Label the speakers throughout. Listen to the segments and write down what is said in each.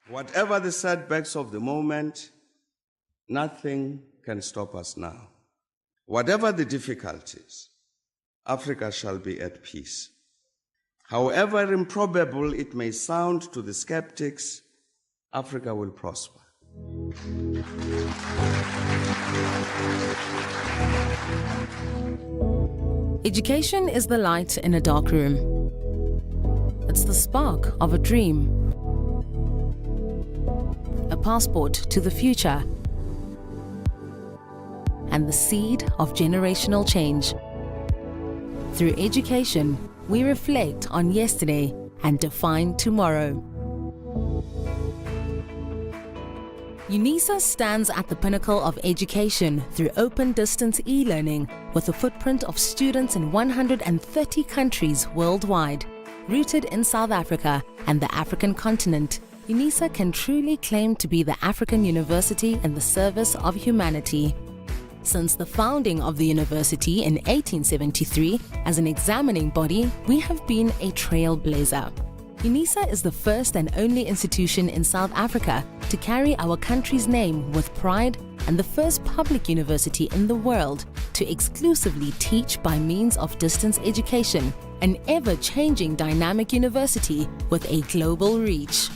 Speaker 1: Whatever the setbacks of the moment, nothing can stop us now. Whatever the difficulties, Africa shall be at peace. However improbable it may sound to the skeptics, Africa will prosper.
Speaker 2: Education is the light in a dark room. It's the spark of a dream. A passport to the future. And the seed of generational change. Through education, we reflect on yesterday and define tomorrow. Unisa stands at the pinnacle of education through open distance e-learning with a footprint of students in 130 countries worldwide. Rooted in South Africa and the African continent, Unisa can truly claim to be the African university in the service of humanity. Since the founding of the university in 1873, as an examining body, we have been a trailblazer. Unisa is the first and only institution in South Africa to carry our country's name with pride and the first public university in the world to exclusively teach by means of distance education, an ever-changing dynamic university with a global reach.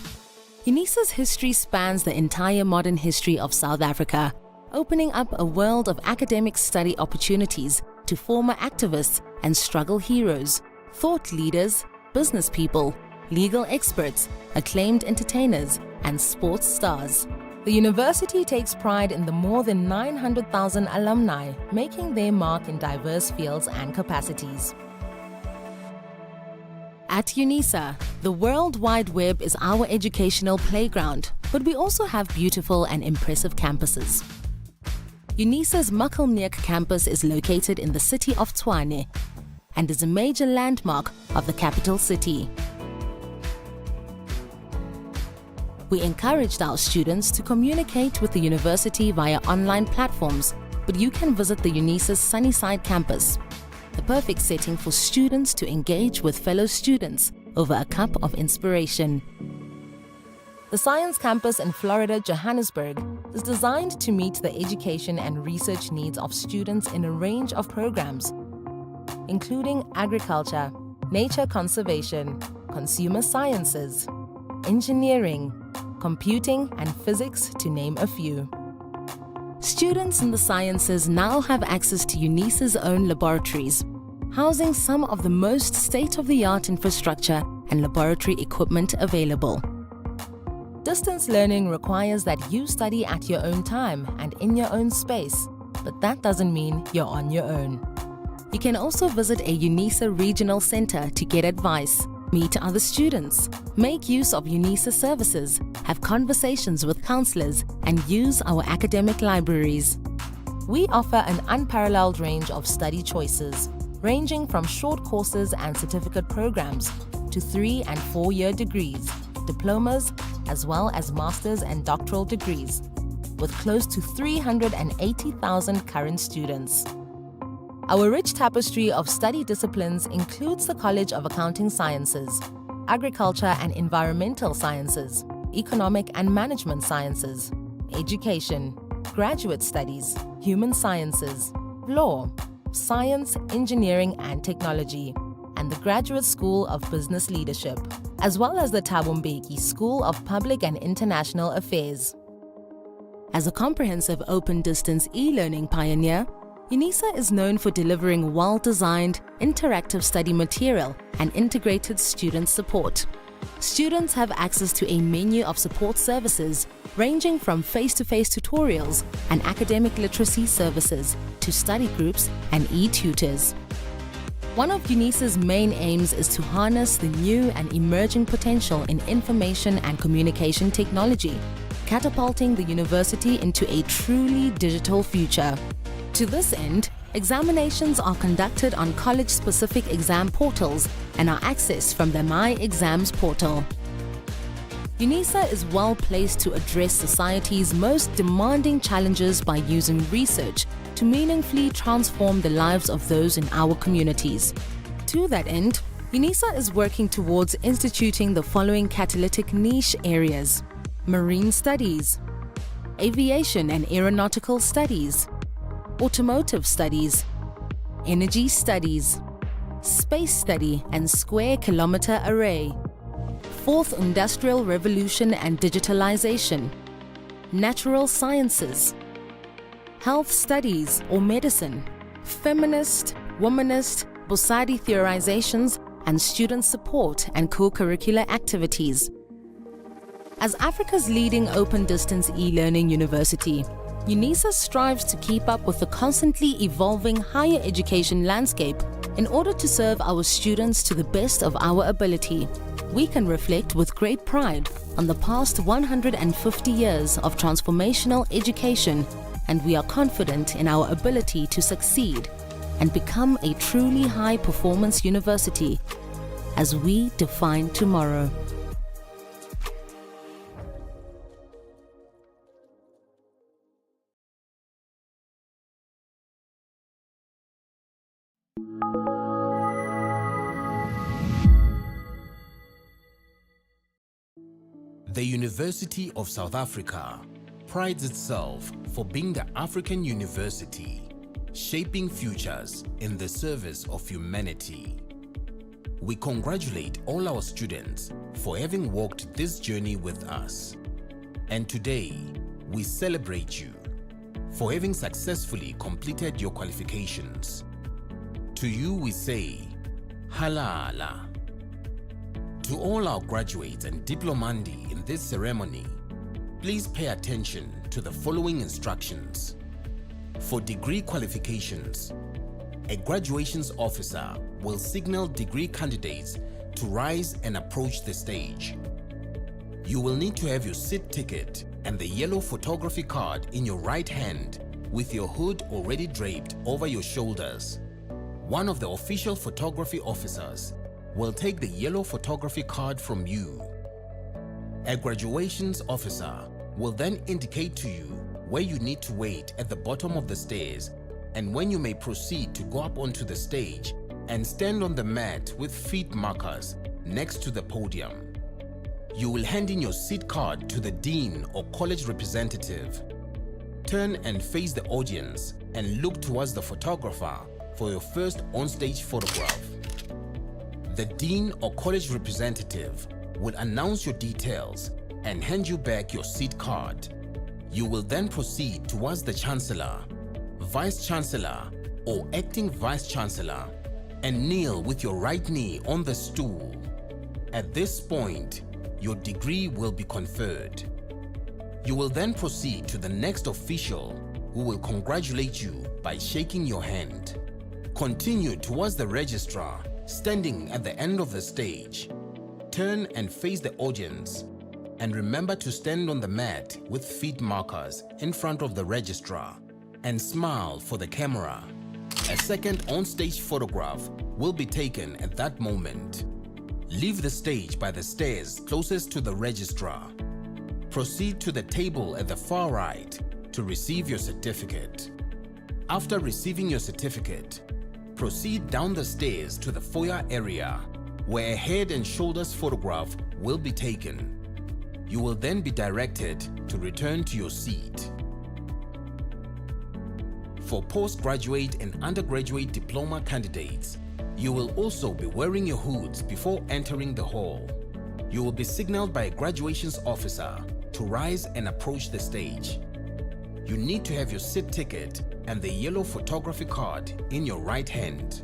Speaker 2: Unisa's history spans the entire modern history of South Africa, opening up a world of academic study opportunities to former activists and struggle heroes, thought leaders, business people, legal experts, acclaimed entertainers, and sports stars. The university takes pride in the more than 900,000 alumni making their mark in diverse fields and capacities. At Unisa, the World Wide Web is our educational playground, but we also have beautiful and impressive campuses. Unisa's Makkelneuk campus is located in the city of Tshwane and is a major landmark of the capital city. We encouraged our students to communicate with the university via online platforms, but you can visit the Unisa's Sunnyside campus, the perfect setting for students to engage with fellow students over a cup of inspiration. The Science Campus in Florida, Johannesburg, is designed to meet the education and research needs of students in a range of programs, including agriculture, nature conservation, consumer sciences, engineering, computing, and physics, to name a few. Students in the sciences now have access to Unisa's own laboratories, housing some of the most state-of-the-art infrastructure and laboratory equipment available. Distance learning requires that you study at your own time and in your own space, but that doesn't mean you're on your own. You can also visit a Unisa regional center to get advice, meet other students, make use of Unisa services, have conversations with counselors, and use our academic libraries. We offer an unparalleled range of study choices, ranging from short courses and certificate programs to 3- and 4-year degrees, diplomas, as well as master's and doctoral degrees, with close to 380,000 current students. Our rich tapestry of study disciplines includes the College of Accounting Sciences, Agriculture and Environmental Sciences, Economic and Management Sciences, Education, Graduate Studies, Human Sciences, Law, Science, Engineering and Technology, and the Graduate School of Business Leadership, as well as the Thabo Mbeki School of Public and International Affairs. As a comprehensive open-distance e-learning pioneer, Unisa is known for delivering well-designed, interactive study material and integrated student support. Students have access to a menu of support services ranging from face-to-face tutorials and academic literacy services to study groups and e-tutors. One of Unisa's main aims is to harness the new and emerging potential in information and communication technology, catapulting the university into a truly digital future. To this end, examinations are conducted on college-specific exam portals and are accessed from the My Exams portal. Unisa is well placed to address society's most demanding challenges by using research to meaningfully transform the lives of those in our communities. To that end, Unisa is working towards instituting the following catalytic niche areas: Marine Studies, Aviation and Aeronautical Studies, Automotive Studies, Energy Studies, Space Study and Square Kilometer Array, Fourth Industrial Revolution and Digitalization, Natural Sciences, Health Studies or Medicine, Feminist, Womanist, Bosadi Theorizations, and Student Support and Co-Curricular Activities. As Africa's leading open-distance e-learning university, Unisa strives to keep up with the constantly evolving higher education landscape in order to serve our students to the best of our ability. We can reflect with great pride on the past 150 years of transformational education, and we are confident in our ability to succeed and become a truly high-performance university as we define tomorrow.
Speaker 3: The University of South Africa prides itself for being the African university, shaping futures in the service of humanity. We congratulate all our students for having walked this journey with us. And today, we celebrate you for having successfully completed your qualifications. To you we say, Halala. To all our graduates and diplomandi in this ceremony, please pay attention to the following instructions. For degree qualifications, a graduations officer will signal degree candidates to rise and approach the stage. You will need to have your seat ticket and the yellow photography card in your right hand with your hood already draped over your shoulders. One of the official photography officers will take the yellow photography card from you. A graduations officer will then indicate to you where you need to wait at the bottom of the stairs and when you may proceed to go up onto the stage and stand on the mat with feet markers next to the podium. You will hand in your seat card to the dean or college representative. Turn and face the audience and look towards the photographer for your first on-stage photograph. The dean or college representative will announce your details and hand you back your seat card. You will then proceed towards the Chancellor, Vice Chancellor or Acting Vice Chancellor and kneel with your right knee on the stool. At this point, your degree will be conferred. You will then proceed to the next official who will congratulate you by shaking your hand. Continue towards the registrar standing at the end of the stage. Turn and face the audience and remember to stand on the mat with feet markers in front of the registrar and smile for the camera. A second on-stage photograph will be taken at that moment. Leave the stage by the stairs closest to the registrar. Proceed to the table at the far right to receive your certificate. After receiving your certificate, proceed down the stairs to the foyer area where a head and shoulders photograph will be taken. You will then be directed to return to your seat. For postgraduate and undergraduate diploma candidates, you will also be wearing your hoods before entering the hall. You will be signaled by a graduations officer to rise and approach the stage. You need to have your seat ticket and the yellow photography card in your right hand.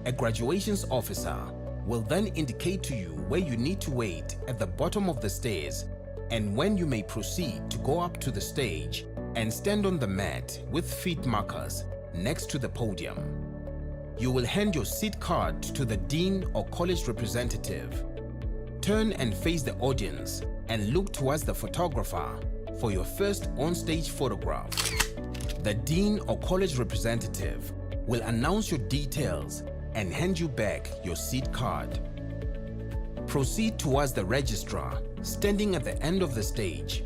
Speaker 3: A graduations officer will then indicate to you where you need to wait at the bottom of the stairs and when you may proceed to go up to the stage and stand on the mat with feet markers next to the podium. You will hand your seat card to the dean or college representative. Turn and face the audience and look towards the photographer for your first on-stage photograph. The dean or college representative will announce your details and hand you back your seat card. Proceed towards the registrar standing at the end of the stage.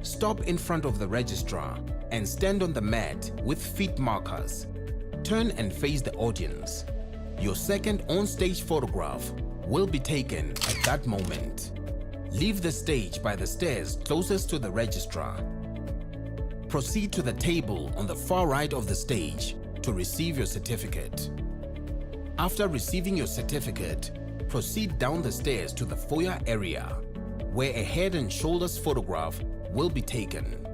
Speaker 3: Stop in front of the registrar and stand on the mat with feet markers. Turn and face the audience. Your second on-stage photograph will be taken at that moment. Leave the stage by the stairs closest to the registrar. Proceed to the table on the far right of the stage to receive your certificate. After receiving your certificate, proceed down the stairs to the foyer area, where a head and shoulders photograph will be taken.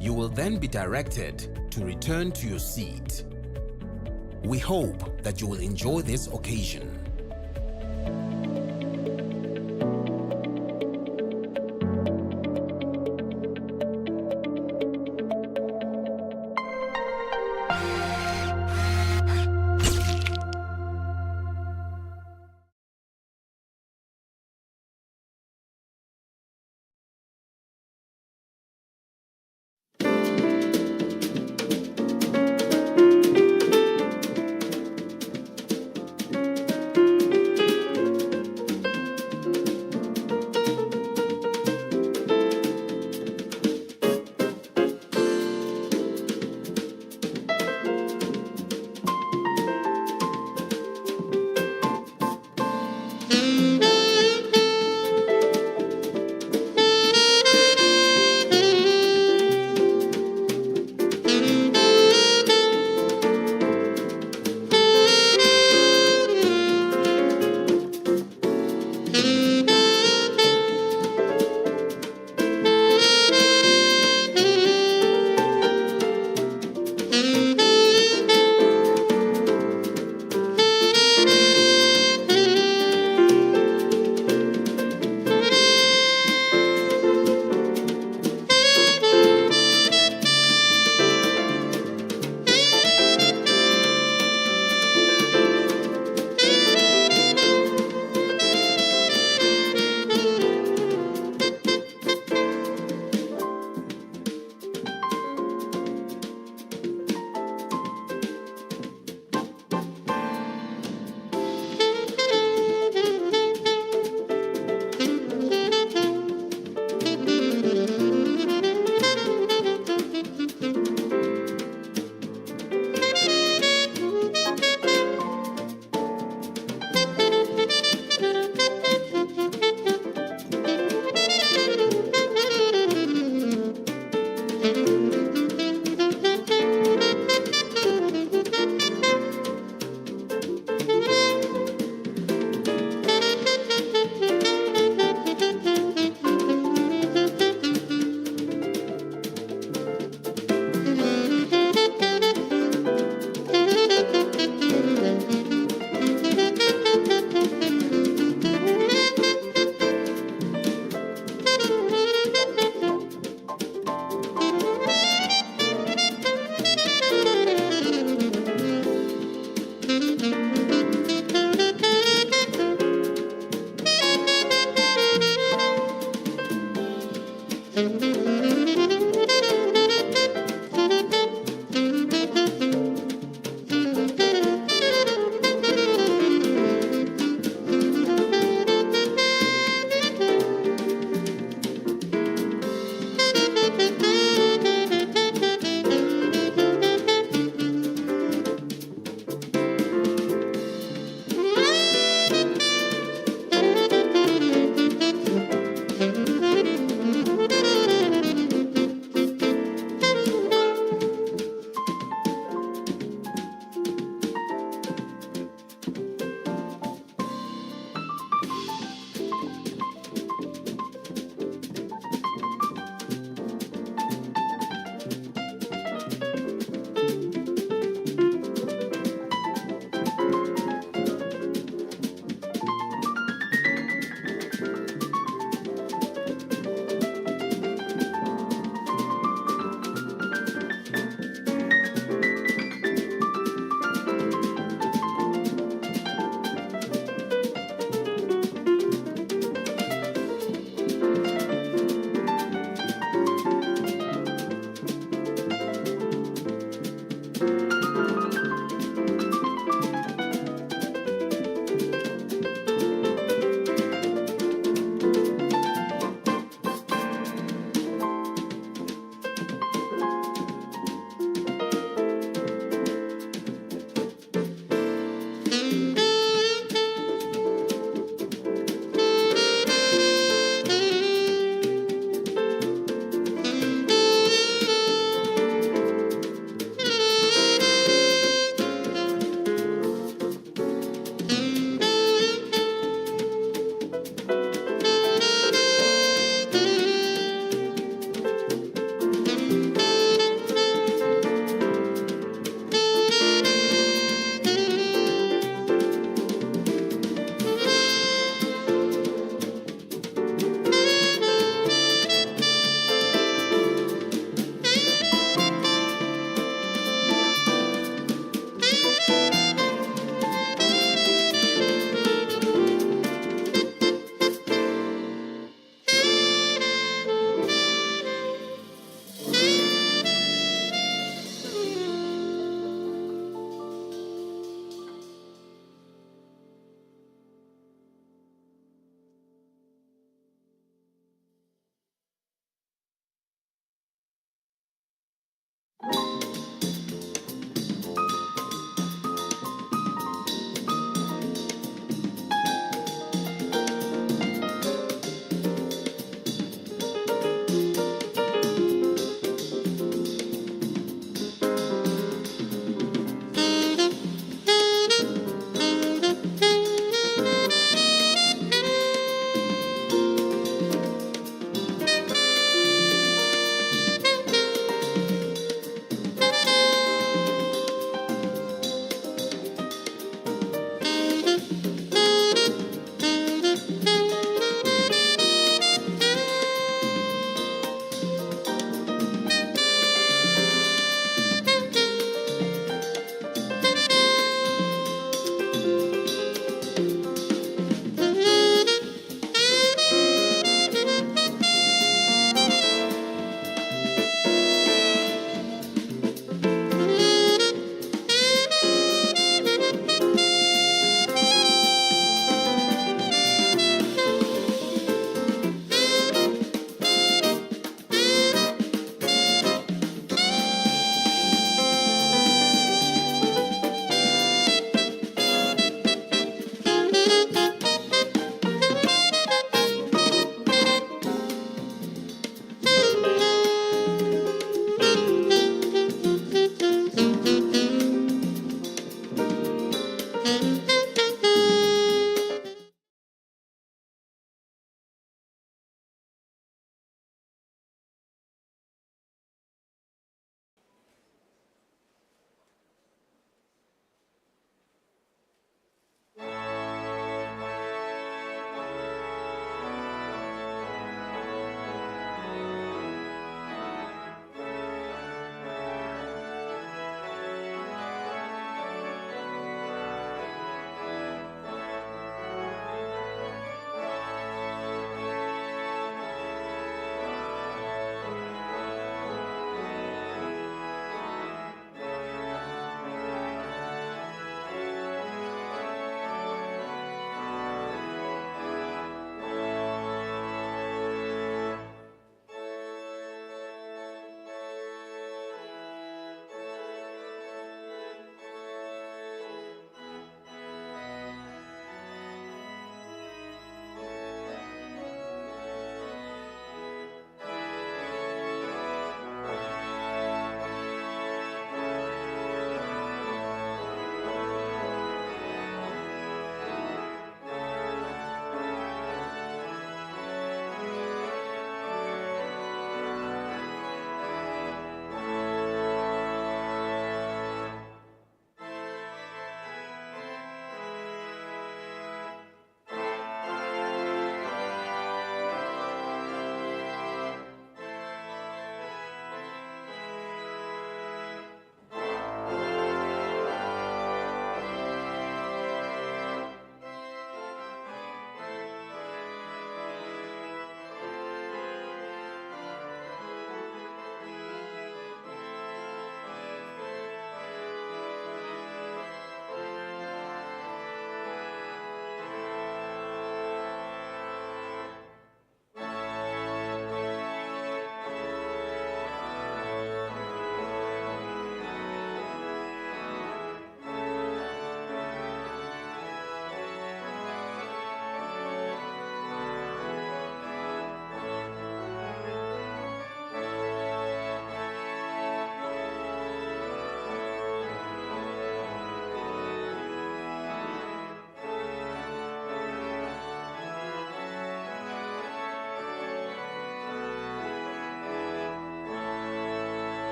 Speaker 3: You will then be directed to return to your seat. We hope that you will enjoy this occasion.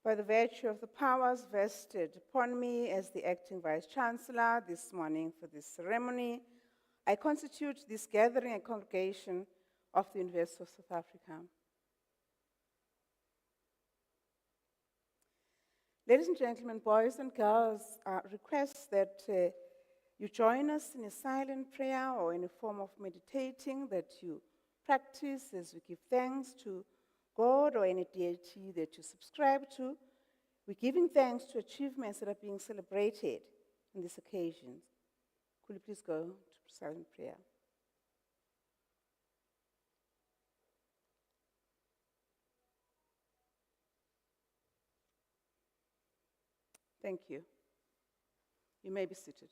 Speaker 4: By the virtue of the powers vested upon me as the acting Vice-Chancellor this morning for this ceremony, I constitute this gathering a congregation of the University of South Africa. Ladies and gentlemen, boys and girls, request that you join us in a silent prayer or in a form of meditating that you practice as we give thanks to God or any deity that you subscribe to. We're giving thanks to achievements that are being celebrated on this occasion. Could you please go to silent prayer? Thank you. You may be seated.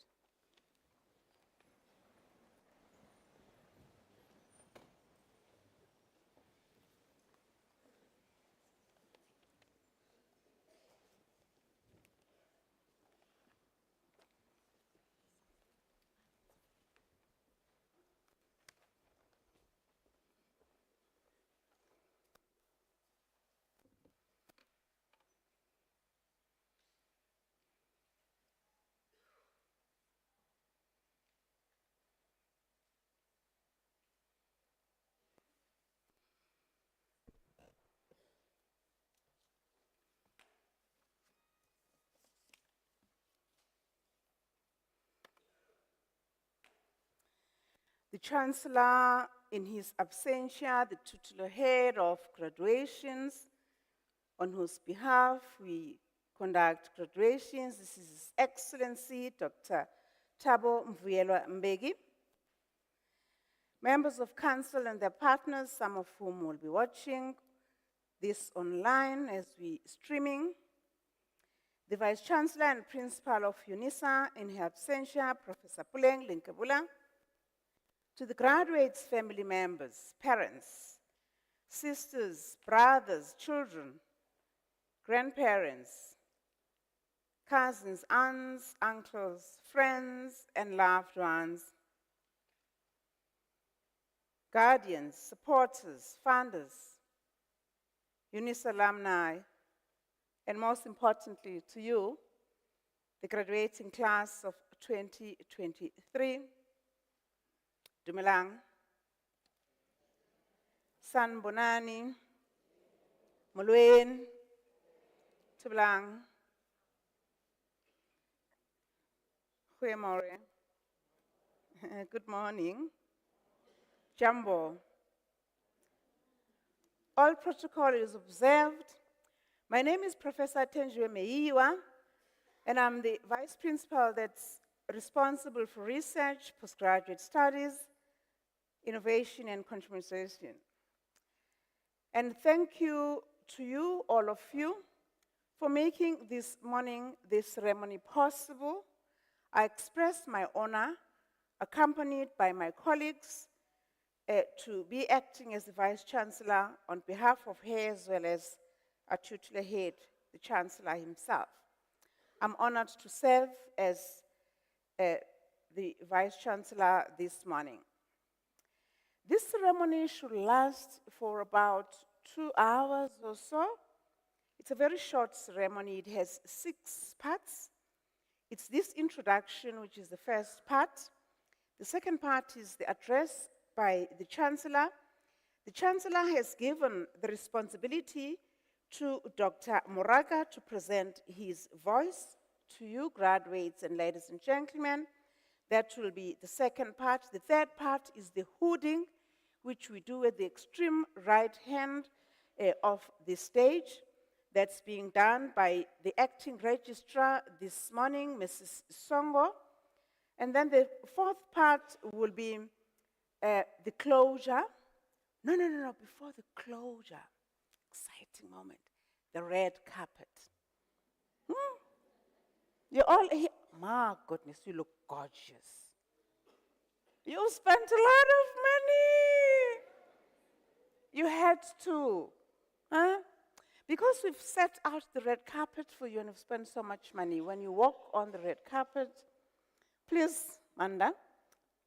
Speaker 4: The Chancellor, in his absentia, the titular head of graduations, on whose behalf we conduct graduations, this is His Excellency, Dr. Thabo Mvuyelwa Mbeki. Members of Council and their partners, some of whom will be watching this online as we streaming. The Vice Chancellor and Principal of Unisa, in her absentia, Professor Puleng Linkebula. To the graduates' family members, parents, sisters, brothers, children, grandparents, cousins, aunts, uncles, friends, and loved ones, guardians, supporters, funders, Unisa alumni, and most importantly to you, the graduating class of 2023, Dumelang, Sanbonani, Molweni, Tubelang, Goeiemorgen. Good morning. Jambo. All protocol is observed. My name is Professor Tenjwe Meiwa, and I'm the Vice Principal that's responsible for research, postgraduate studies, innovation, and contribution. And thank you to you, all of you, for making this morning, this ceremony possible. I express my honor, accompanied by my colleagues, to be acting as the Vice Chancellor on behalf of her as well as our tutelar head, the Chancellor himself. I'm honored to serve as the Vice Chancellor this morning. This ceremony should last for about 2 hours or so. It's a very short ceremony. It has 6 parts. It's this introduction, which is the first part. The second part is the address by the Chancellor. The Chancellor has given the responsibility to Dr. Moraga to present his voice to you, graduates and ladies and gentlemen. That will be the second part. The third part is the hooding, which we do at the extreme right hand of the stage. That's being done by the acting registrar this morning, Mrs. Songo. And then the fourth part will be the closure. No, before the closure, exciting moment, the red carpet. You all here, my goodness, you look gorgeous. You spent a lot of money. You had to, huh? Because we've set out the red carpet for you and we've spent so much money. When you walk on the red carpet, please, Manda,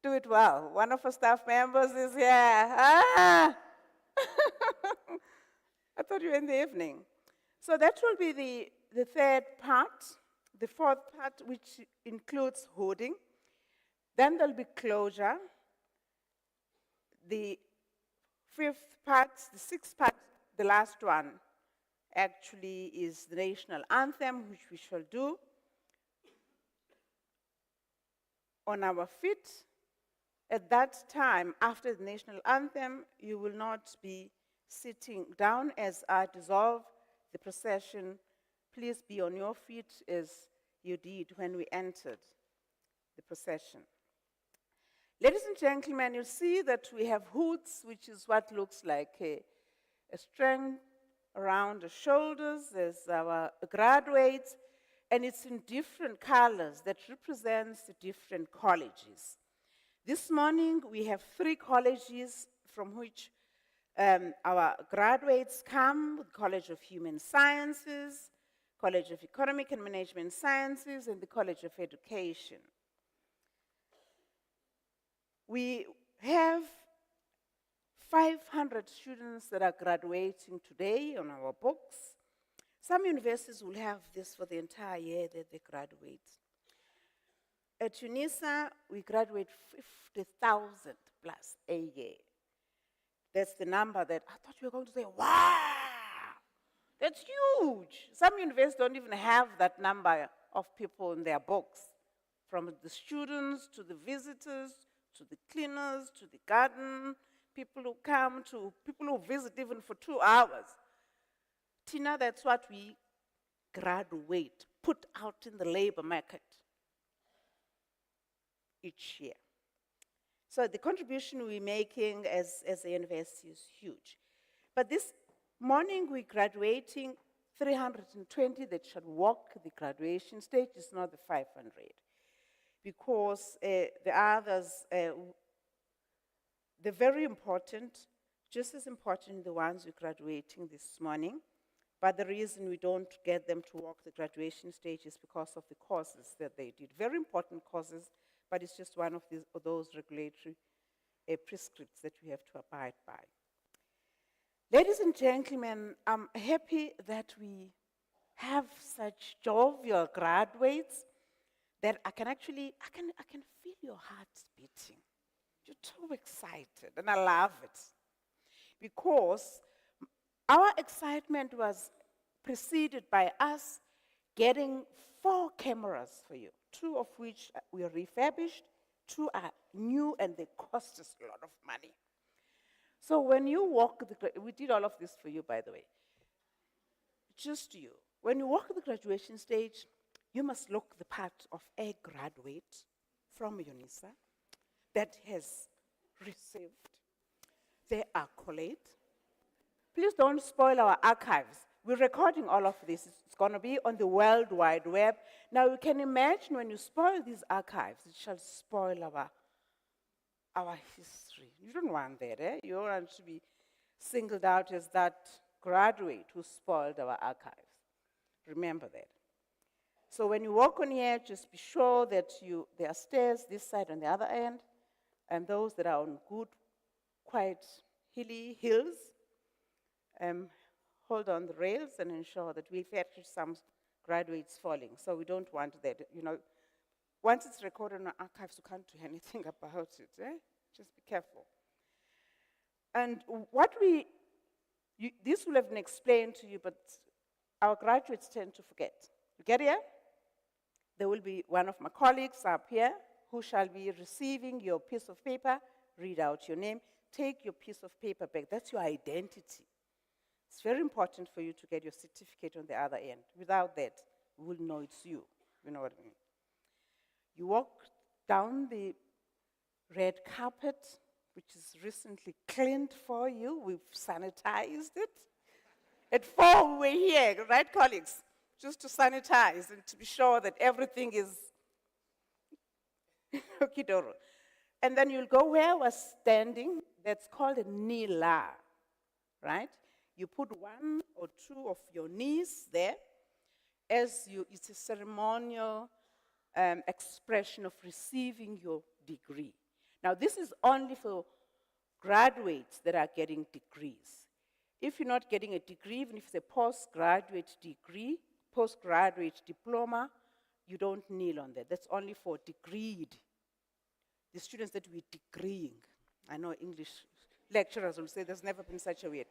Speaker 4: do it well. One of our staff members is here. Ah! I thought you were in the evening. So that will be the third part. The fourth part, which includes hoarding. Then there'll be closure. The fifth part, the sixth part, the last one, actually is the national anthem, which we shall do on our feet. At that time, after the national anthem, you will not be sitting down as I dissolve the procession. Please be on your feet as you did when we entered the procession. Ladies and gentlemen, you see that we have hoods, which is what looks like a string around the shoulders. There's our graduates. and it's in different colors that represents the different colleges. This morning, we have 3 colleges from which our graduates come: the College of Human Sciences, College of Economic and Management Sciences, and the College of Education. We have 500 students that are graduating today on our books. Some universities will have this for the entire year that they graduate. At Unisa, we graduate 50,000 plus a year. That's the number that I thought you were going to say, wow, that's huge. Some universities don't even have that number of people in their books, from the students to the visitors, to the cleaners, to the garden, people who come, to people who visit even for 2 hours. Tina, that's what we graduate, put out in the labor market each year. So the contribution we're making as a university is huge. But this morning we're graduating 320 that should walk the graduation stage. It's not the 500. Because the others, they're very important, just as important the ones we're graduating this morning. But the reason we don't get them to walk the graduation stage is because of the courses that they did. Very important courses, but it's just one of those regulatory prescripts that we have to abide by. Ladies and gentlemen, I'm happy that we have such jovial graduates that I can feel your hearts beating. You're too excited, and I love it. Because our excitement was preceded by us getting 4 cameras for you, 2 of which we are refurbished, 2 are new, and they cost us a lot of money. So when you walk we did all of this for you, by the way. Just you. When you walk the graduation stage, you must look the part of a graduate from Unisa that has received their accolade. Please don't spoil our archives. We're recording all of this. It's going to be on the World Wide Web. Now, you can imagine when you spoil these archives, it shall spoil our history. You don't want that, eh? You don't want to be singled out as that graduate who spoiled our archives. Remember that. So when you walk on here, just be sure that there are stairs this side and the other end, and those that are on good, quite hilly hills, hold on the rails and ensure that we've catch some graduates falling. So we don't want that. Once it's recorded in our archives, you can't do anything about it. Eh? Just be careful. And this will have been explained to you, but our graduates tend to forget. You get here? There will be one of my colleagues up here who shall be receiving your piece of paper. Read out your name. Take your piece of paper back. That's your identity. It's very important for you to get your certificate on the other end. Without that, we will know it's you. You know what I mean? You walk down the red carpet, which is recently cleaned for you. We've sanitized it. At 4, we were here, right, colleagues? Just to sanitize and to be sure that everything is okidoro. And then you'll go where we're standing. That's called a nila, right? You put 1 or 2 of your knees there it's a ceremonial expression of receiving your degree. Now, this is only for graduates that are getting degrees. If you're not getting a degree, even if it's a postgraduate degree, postgraduate diploma, you don't kneel on that. That's only for degreed. The students that we're degreeing. I know English lecturers will say there's never been such a word.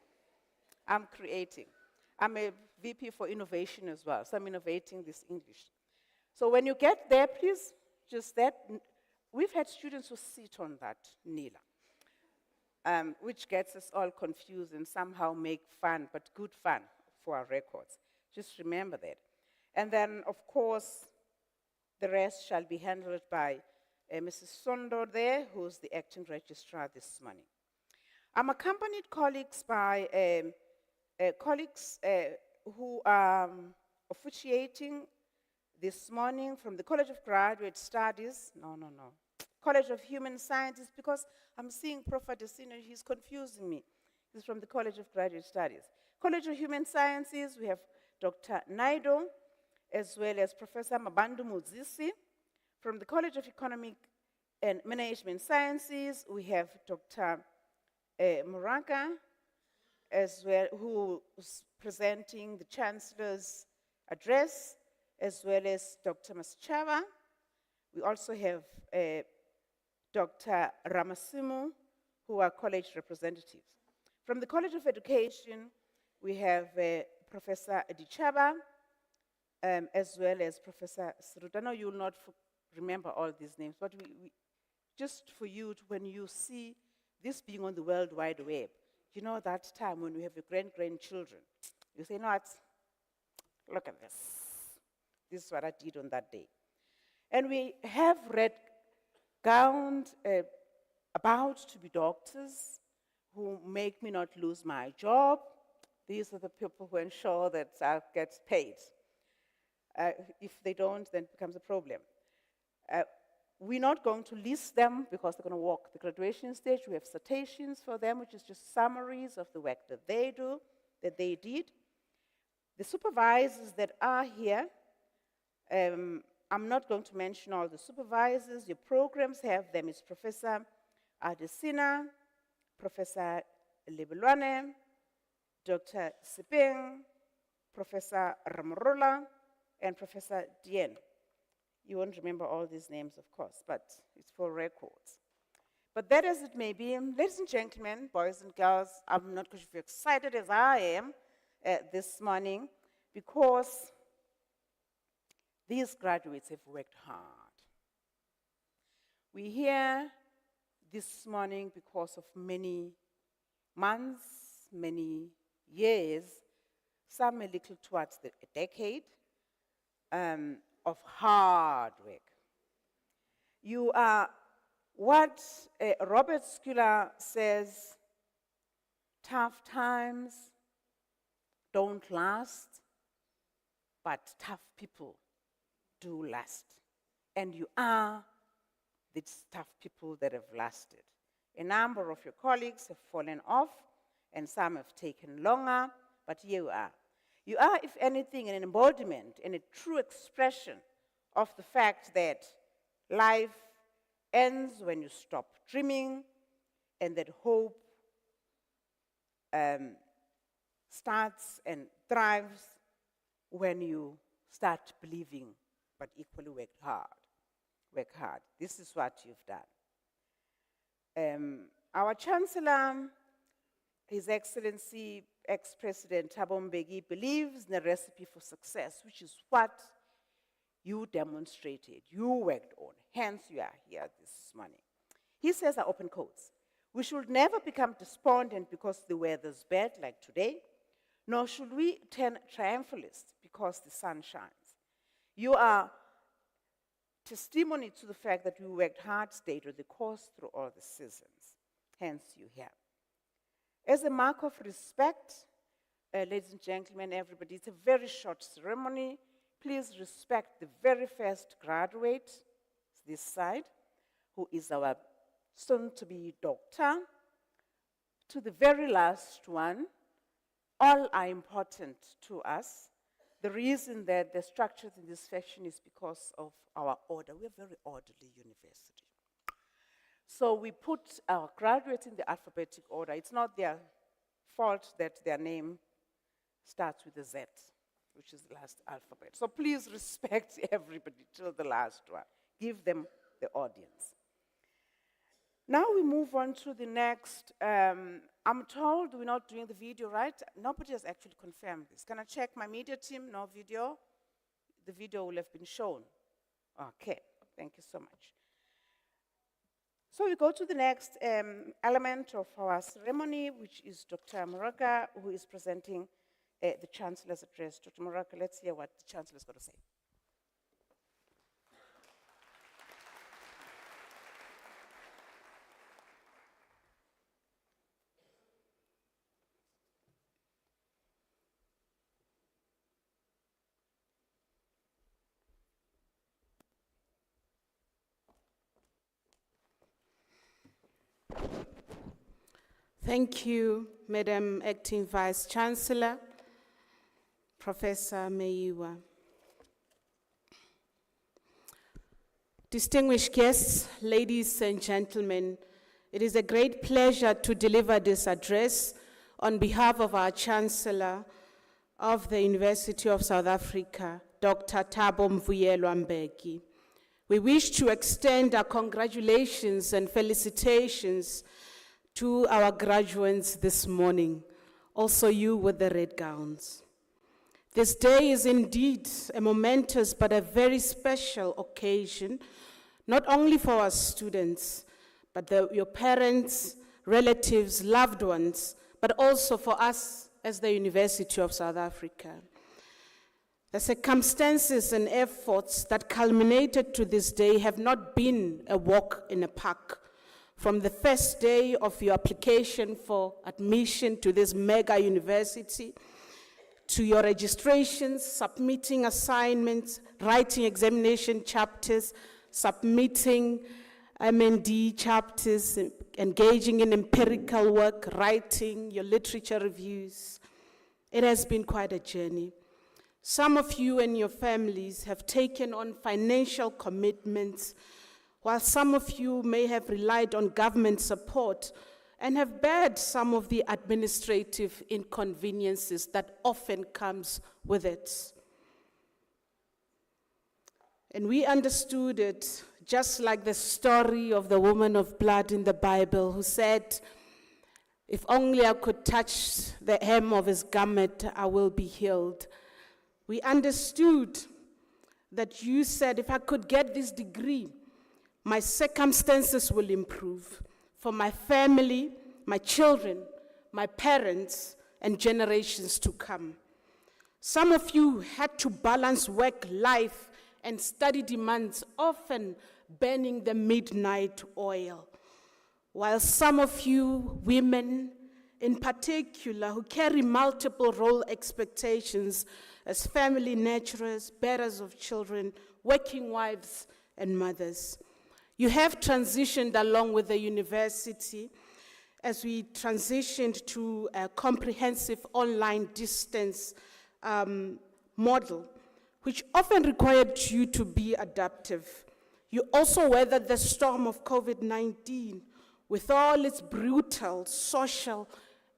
Speaker 4: I'm creating. I'm a VP for innovation as well, so I'm innovating this English. So when you get there, please, just that. We've had students who sit on that nila, which gets us all confused and somehow make fun, but good fun for our records. Just remember that. And then, of course, the rest shall be handled by Mrs. Sondo there, who's the acting registrar this morning. I'm accompanied colleagues by colleagues who are officiating this morning from the College of Graduate Studies. No. College of Human Sciences, because I'm seeing Prof. Adesina, he's confusing me. He's from the College of Graduate Studies. College of Human Sciences, we have Dr. Naido, as well as Professor Mabandu Muzisi. From the College of Economic and Management Sciences, we have Dr. Muraka, as well, who is presenting the Chancellor's address, as well as Dr. Masichava. We also have Dr. Ramasimu, who are college representatives. From the College of Education, we have Professor Dichaba, as well as Professor Sruta. I know you will not remember all these names, but we just for you, when you see this being on the World Wide Web, you know that time when we have your grandchildren, you say, no, look at this. This is what I did on that day. And we have gowned about to be doctors who make me not lose my job. These are the people who ensure that I get paid. If they don't, then it becomes a problem. We're not going to list them because they're going to walk the graduation stage. We have citations for them, which is just summaries of the work that they did. The supervisors that are here, I'm not going to mention all the supervisors. Your programs have them. It's Professor Adesina, Professor Lebelwane, Dr. Siping, Professor Ramorola, and Professor Dien. You won't remember all these names, of course, but it's for records. But that as it may be, ladies and gentlemen, boys and girls, I'm not going to be excited as I am this morning, because these graduates have worked hard. We're here this morning because of many months, many years, some a little towards a decade, of hard work. You are what Robert Schuller says, tough times don't last, but tough people do last. And you are these tough people that have lasted. A number of your colleagues have fallen off, and some have taken longer, but here you are. You are, if anything, an embodiment and a true expression of the fact that life ends when you stop dreaming, and that hope starts and thrives when you start believing, but equally work hard. Work hard. This is what you've done. Our Chancellor, His Excellency, ex-President Thabo Mbeki, believes in a recipe for success, which is what you demonstrated, you worked on, hence you are here this morning. He says, I open quotes, we should never become despondent because the weather's bad, like today, nor should we turn triumphalist because the sun shines. You are testimony to the fact that we worked hard, stayed on the course through all the seasons, hence you here. As a mark of respect, ladies and gentlemen, everybody, it's a very short ceremony. Please respect the very first graduate, this side, who is our soon-to-be doctor, to the very last one. All are important to us. The reason that they're structured in this fashion is because of our order. We're a very orderly university. So we put our graduates in the alphabetic order. It's not their fault that their name starts with a Z, which is the last alphabet. So please respect everybody till the last one. Give them the audience. Now we move on to the next. I'm told we're not doing the video, right? Nobody has actually confirmed this. Can I check my media team? No video? The video will have been shown. Okay, thank you so much. So we go to the next element of our ceremony, which is Dr. Muraka, who is presenting the Chancellor's address. Dr. Muraka, let's hear what the Chancellor's got to say.
Speaker 5: Thank you, Madam Acting Vice Chancellor, Professor Meyiwa. Distinguished guests, ladies and gentlemen, it is a great pleasure to deliver this address on behalf of our Chancellor of the University of South Africa, Dr. Thabo Mvuyelwa Mbeki. We wish to extend our congratulations and felicitations to our graduates this morning, also you with the red gowns. This day is indeed a momentous but a very special occasion, not only for our students, but your parents, relatives, loved ones, but also for us as the University of South Africa. The circumstances and efforts that culminated to this day have not been a walk in a park. From the first day of your application for admission to this mega university, to your registrations, submitting assignments, writing examination chapters, submitting MND chapters, engaging in empirical work, writing your literature reviews. It has been quite a journey. Some of you and your families have taken on financial commitments, while some of you may have relied on government support and have bared some of the administrative inconveniences that often comes with it. And we understood it just like the story of the woman of blood in the Bible who said, "If only I could touch the hem of his garment, I will be healed." We understood that you said, "If I could get this degree, my circumstances will improve for my family, my children, my parents, and generations to come." Some of you had to balance work, life, and study demands, often burning the midnight oil. While some of you women, in particular, who carry multiple role expectations as family nurturers, bearers of children, working wives, and mothers, you have transitioned along with the university as we transitioned to a comprehensive online distance model, which often required you to be adaptive. You also weathered the storm of COVID-19 with all its brutal social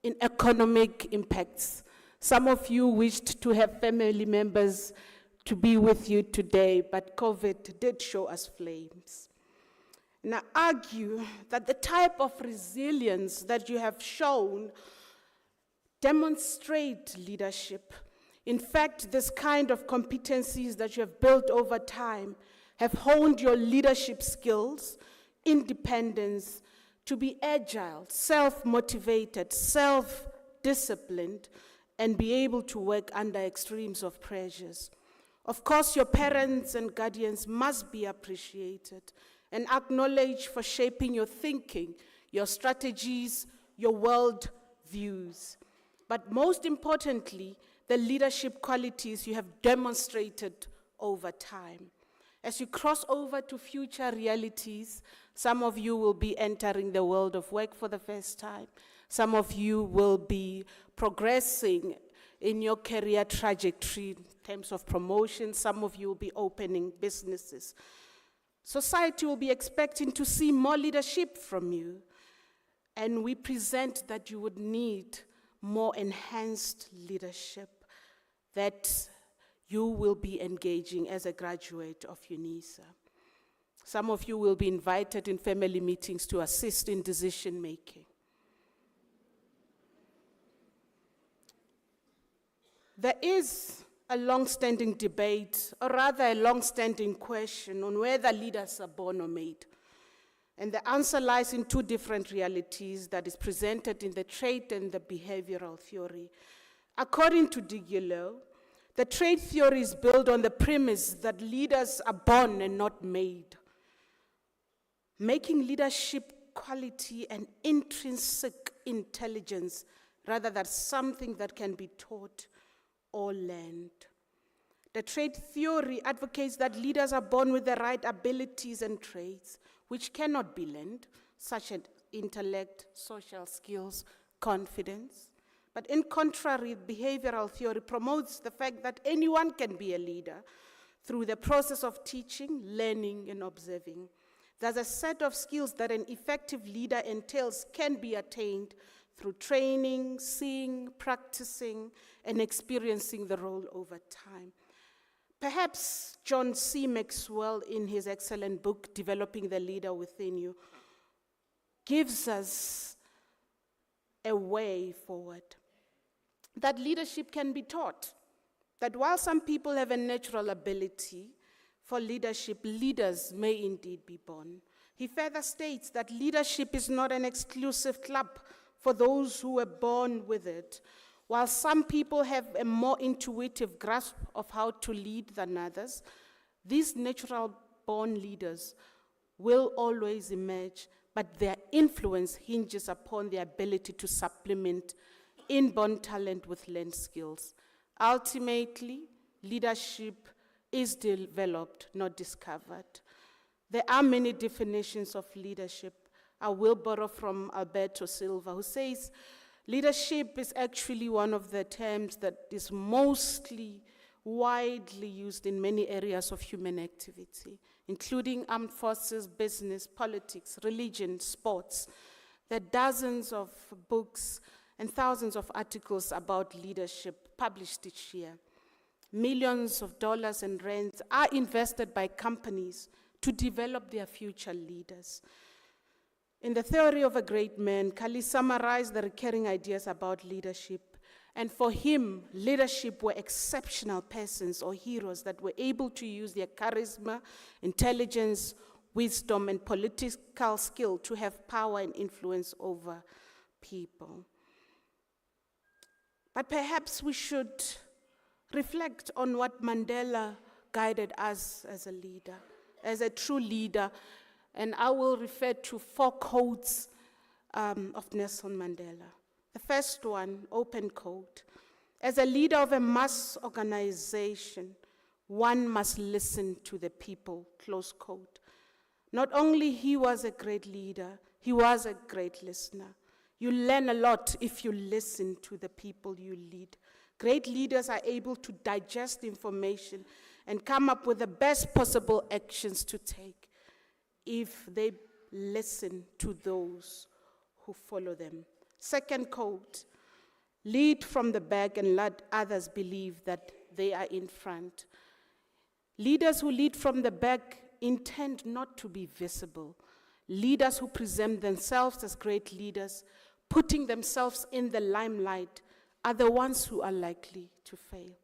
Speaker 5: and economic impacts. Some of you wished to have family members to be with you today, but COVID did show us flames. And I argue that the type of resilience that you have shown demonstrate leadership. In fact, this kind of competencies that you have built over time have honed your leadership skills, independence, to be agile, self-motivated, self-disciplined, and be able to work under extremes of pressures. Of course, your parents and guardians must be appreciated and acknowledged for shaping your thinking, your strategies, your world views. But most importantly, the leadership qualities you have demonstrated over time. As you cross over to future realities, some of you will be entering the world of work for the first time. Some of you will be progressing in your career trajectory in terms of promotion. Some of you will be opening businesses. Society will be expecting to see more leadership from you. And we present that you would need more enhanced leadership that you will be engaging as a graduate of Unisa. Some of you will be invited in family meetings to assist in decision making. There is a long-standing debate, or rather a long-standing question on whether leaders are born or made. And the answer lies in two different realities that is presented in the trait and the behavioral theory. According to Diploma, the trait theory is built on the premise that leaders are born and not made, making leadership quality an intrinsic intelligence rather than something that can be taught or learned. The trait theory advocates that leaders are born with the right abilities and traits which cannot be learned, such as intellect, social skills, confidence. But in contrary, behavioral theory promotes the fact that anyone can be a leader through the process of teaching, learning, and observing. There's a set of skills that an effective leader entails can be attained through training, seeing, practicing, and experiencing the role over time. Perhaps John C. Maxwell, in his excellent book, Developing the Leader Within You, gives us a way forward. That leadership can be taught. That while some people have a natural ability for leadership, leaders may indeed be born. He further states that leadership is not an exclusive club for those who were born with it. While some people have a more intuitive grasp of how to lead than others, these natural born leaders will always emerge, but their influence hinges upon their ability to supplement inborn talent with learned skills. Ultimately, leadership is developed, not discovered. There are many definitions of leadership. I will borrow from Alberto Silva, who says, leadership is actually one of the terms that is mostly widely used in many areas of human activity, including armed forces, business, politics, religion, sports. There are dozens of books and thousands of articles about leadership published each year. Millions of dollars and rands are invested by companies to develop their future leaders. In the Theory of a Great Man, Kali summarized the recurring ideas about leadership. And for him, leadership were exceptional persons or heroes that were able to use their charisma, intelligence, wisdom, and political skill to have power and influence over people. But perhaps we should reflect on what Mandela guided us as a leader, as a true leader. And I will refer to 4 quotes of Nelson Mandela. The first one, open quote. As a leader of a mass organization, one must listen to the people, close quote. Not only he was a great leader, he was a great listener. You learn a lot if you listen to the people you lead. Great leaders are able to digest information and come up with the best possible actions to take if they listen to those who follow them. Second quote, lead from the back and let others believe that they are in front. Leaders who lead from the back intend not to be visible. Leaders who present themselves as great leaders, putting themselves in the limelight, are the ones who are likely to fail.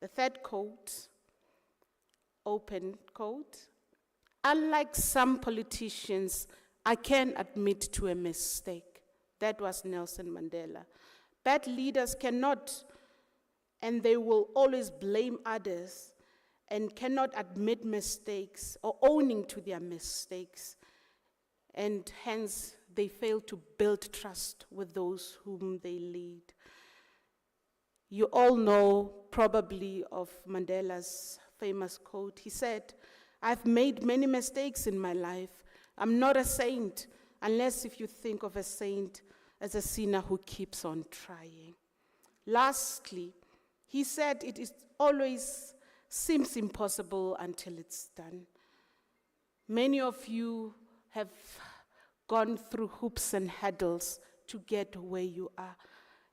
Speaker 5: The third quote, open quote, unlike some politicians, I can admit to a mistake. That was Nelson Mandela. Bad leaders cannot, and they will always blame others, and cannot admit mistakes or owning to their mistakes, and hence they fail to build trust with those whom they lead. You all know probably of Mandela's famous quote. He said, I've made many mistakes in my life. I'm not a saint, unless if you think of a saint as a sinner who keeps on trying. Lastly, he said it is always seems impossible until it's done. Many of you have gone through hoops and hurdles to get where you are.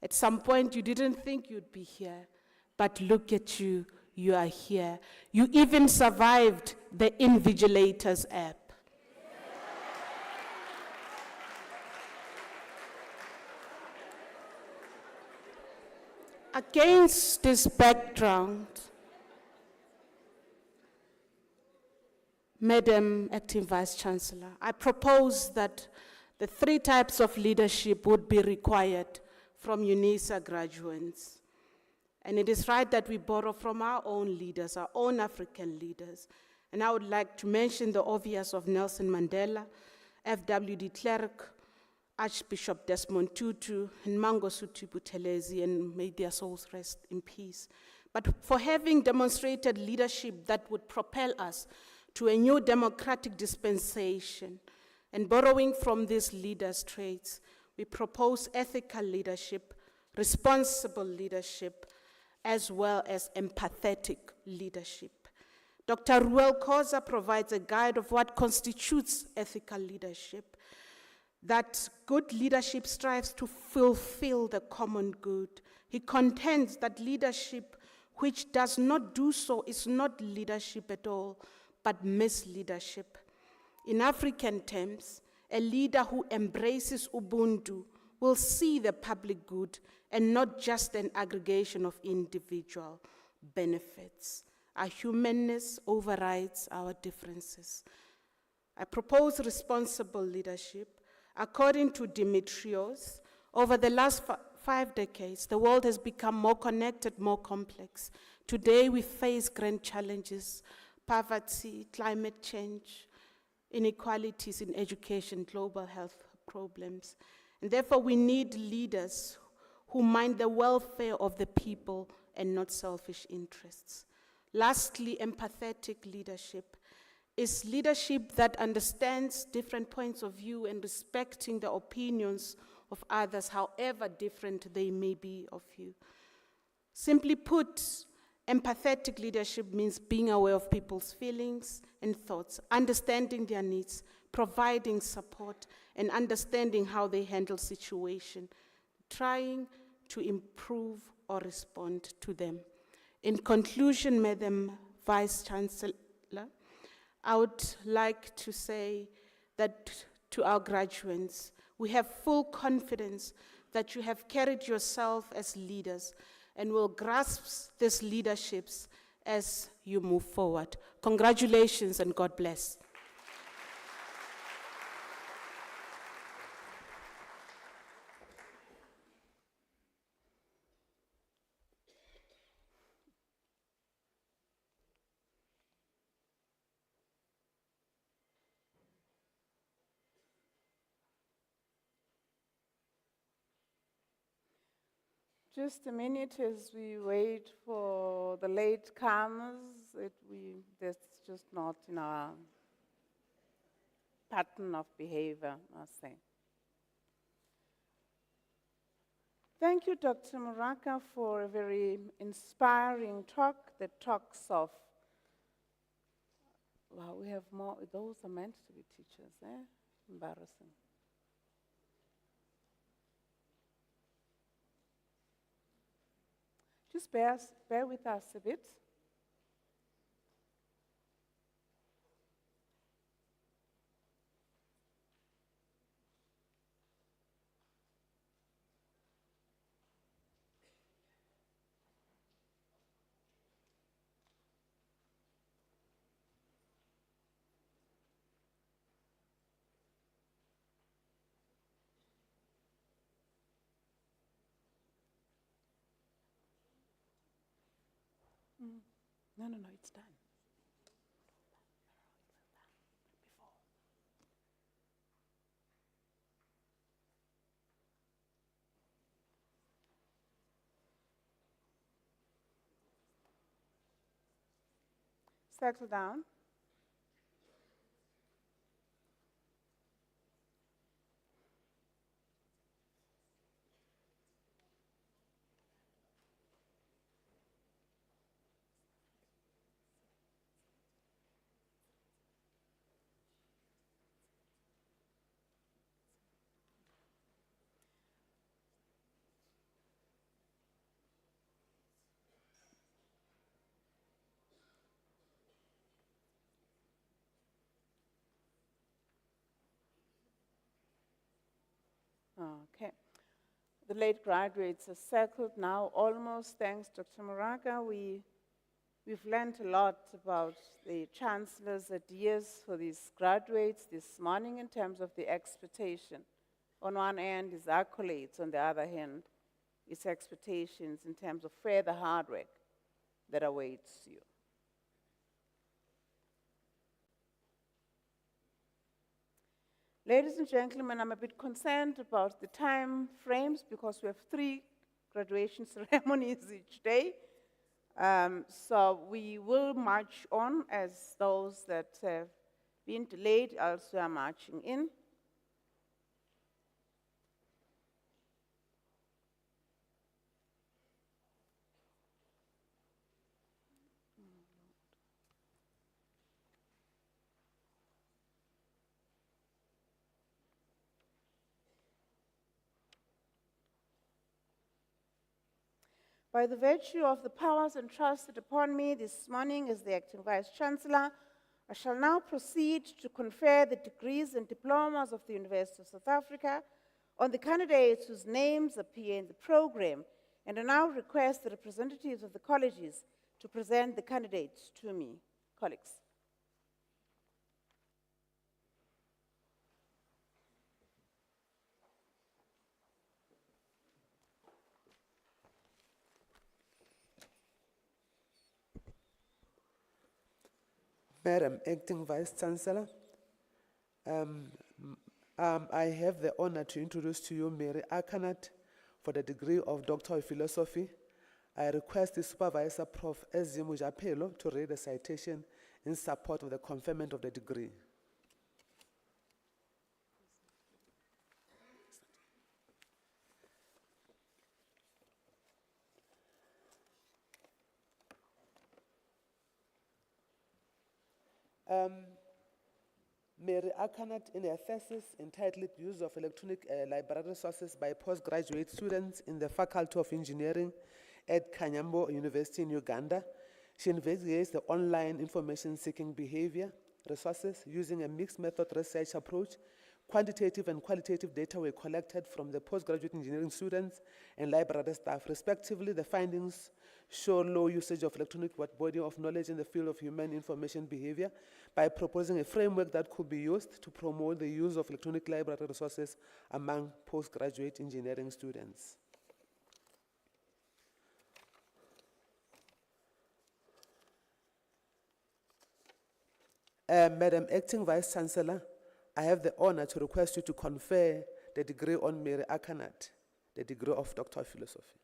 Speaker 5: At some point, you didn't think you'd be here, but look at you, you are here. You even survived the Invigilators app. Against this background, Madam Acting Vice Chancellor, I propose that the 3 types of leadership would be required from Unisa graduates. And it is right that we borrow from our own leaders, our own African leaders. And I would like to mention the obvious of Nelson Mandela, F.W. de Klerk, Archbishop Desmond Tutu, and Mangosuthu Buthelezi, and may their souls rest in peace. But for having demonstrated leadership that would propel us to a new democratic dispensation, and borrowing from these leaders' traits, We propose ethical leadership, responsible leadership, as well as empathetic leadership. Dr. Ruel Khoza provides a guide of what constitutes ethical leadership, that good leadership strives to fulfill the common good. He contends that leadership which does not do so is not leadership at all, but misleadership. In African terms, a leader who embraces Ubuntu will see the public good and not just an aggregation of individual benefits. Our humanness overrides our differences. I propose responsible leadership. According to Dimitrios, over the last 5 decades, the world has become more connected, more complex. Today, we face grand challenges: poverty, climate change, inequalities in education, global health problems. And therefore, we need leaders who mind the welfare of the people and not selfish interests. Lastly, empathetic leadership is leadership that understands different points of view and respecting the opinions of others, however different they may be of you. Simply put, empathetic leadership means being aware of people's feelings and thoughts, understanding their needs, providing support, and understanding how they handle situations, trying to improve or respond to them. In conclusion, Madam Vice Chancellor, I would like to say that to our graduates, we have full confidence that you have carried yourself as leaders and will grasp these leaderships as you move forward. Congratulations and God bless.
Speaker 4: Just a minute as we wait for the late comers. That's just not in our pattern of behavior, I must say. Thank you, Dr. Muraka, for a very inspiring talk that talks of, wow, we have more, those are meant to be teachers, eh? Embarrassing. Just bear with us a bit. No, it's done. Settle down. Okay. The late graduates are settled now, almost, thanks to Dr. Muraka. We've learned a lot about the Chancellor's ideas for these graduates this morning in terms of the expectation. On one hand, his accolades, on the other hand, his expectations in terms of further hard work that awaits you. Ladies and gentlemen, I'm a bit concerned about the time frames because we have 3 graduation ceremonies each day. So we will march on as those that have been delayed also are marching in. By the virtue of the powers entrusted upon me this morning as the Acting Vice-Chancellor, I shall now proceed to confer the degrees and diplomas of the University of South Africa on the candidates whose names appear in the program, and I now request the representatives of the colleges to present the candidates to me. Colleagues.
Speaker 6: Madam Acting Vice-Chancellor, I have the honor to introduce to you Mary Akanat for the degree of Doctor of Philosophy. I request the Supervisor, Prof. Ezimu Japelo, to read the citation in support of the conferment of the degree. Mary Akanat, in her thesis entitled Use of Electronic Library Resources by Postgraduate Students in the Faculty of Engineering at Kanyambo University in Uganda, she investigates the online information-seeking behavior resources using a mixed method research approach. Quantitative and qualitative data were collected from the postgraduate engineering students and library staff, respectively. The findings show low usage of electronic body of knowledge in the field of human information behavior by proposing a framework that could be used to promote the use of electronic library resources among postgraduate engineering students. Madam Acting Vice-Chancellor, I have the honor to request you to confer the degree on Mary Akanat, the degree of Doctor of Philosophy.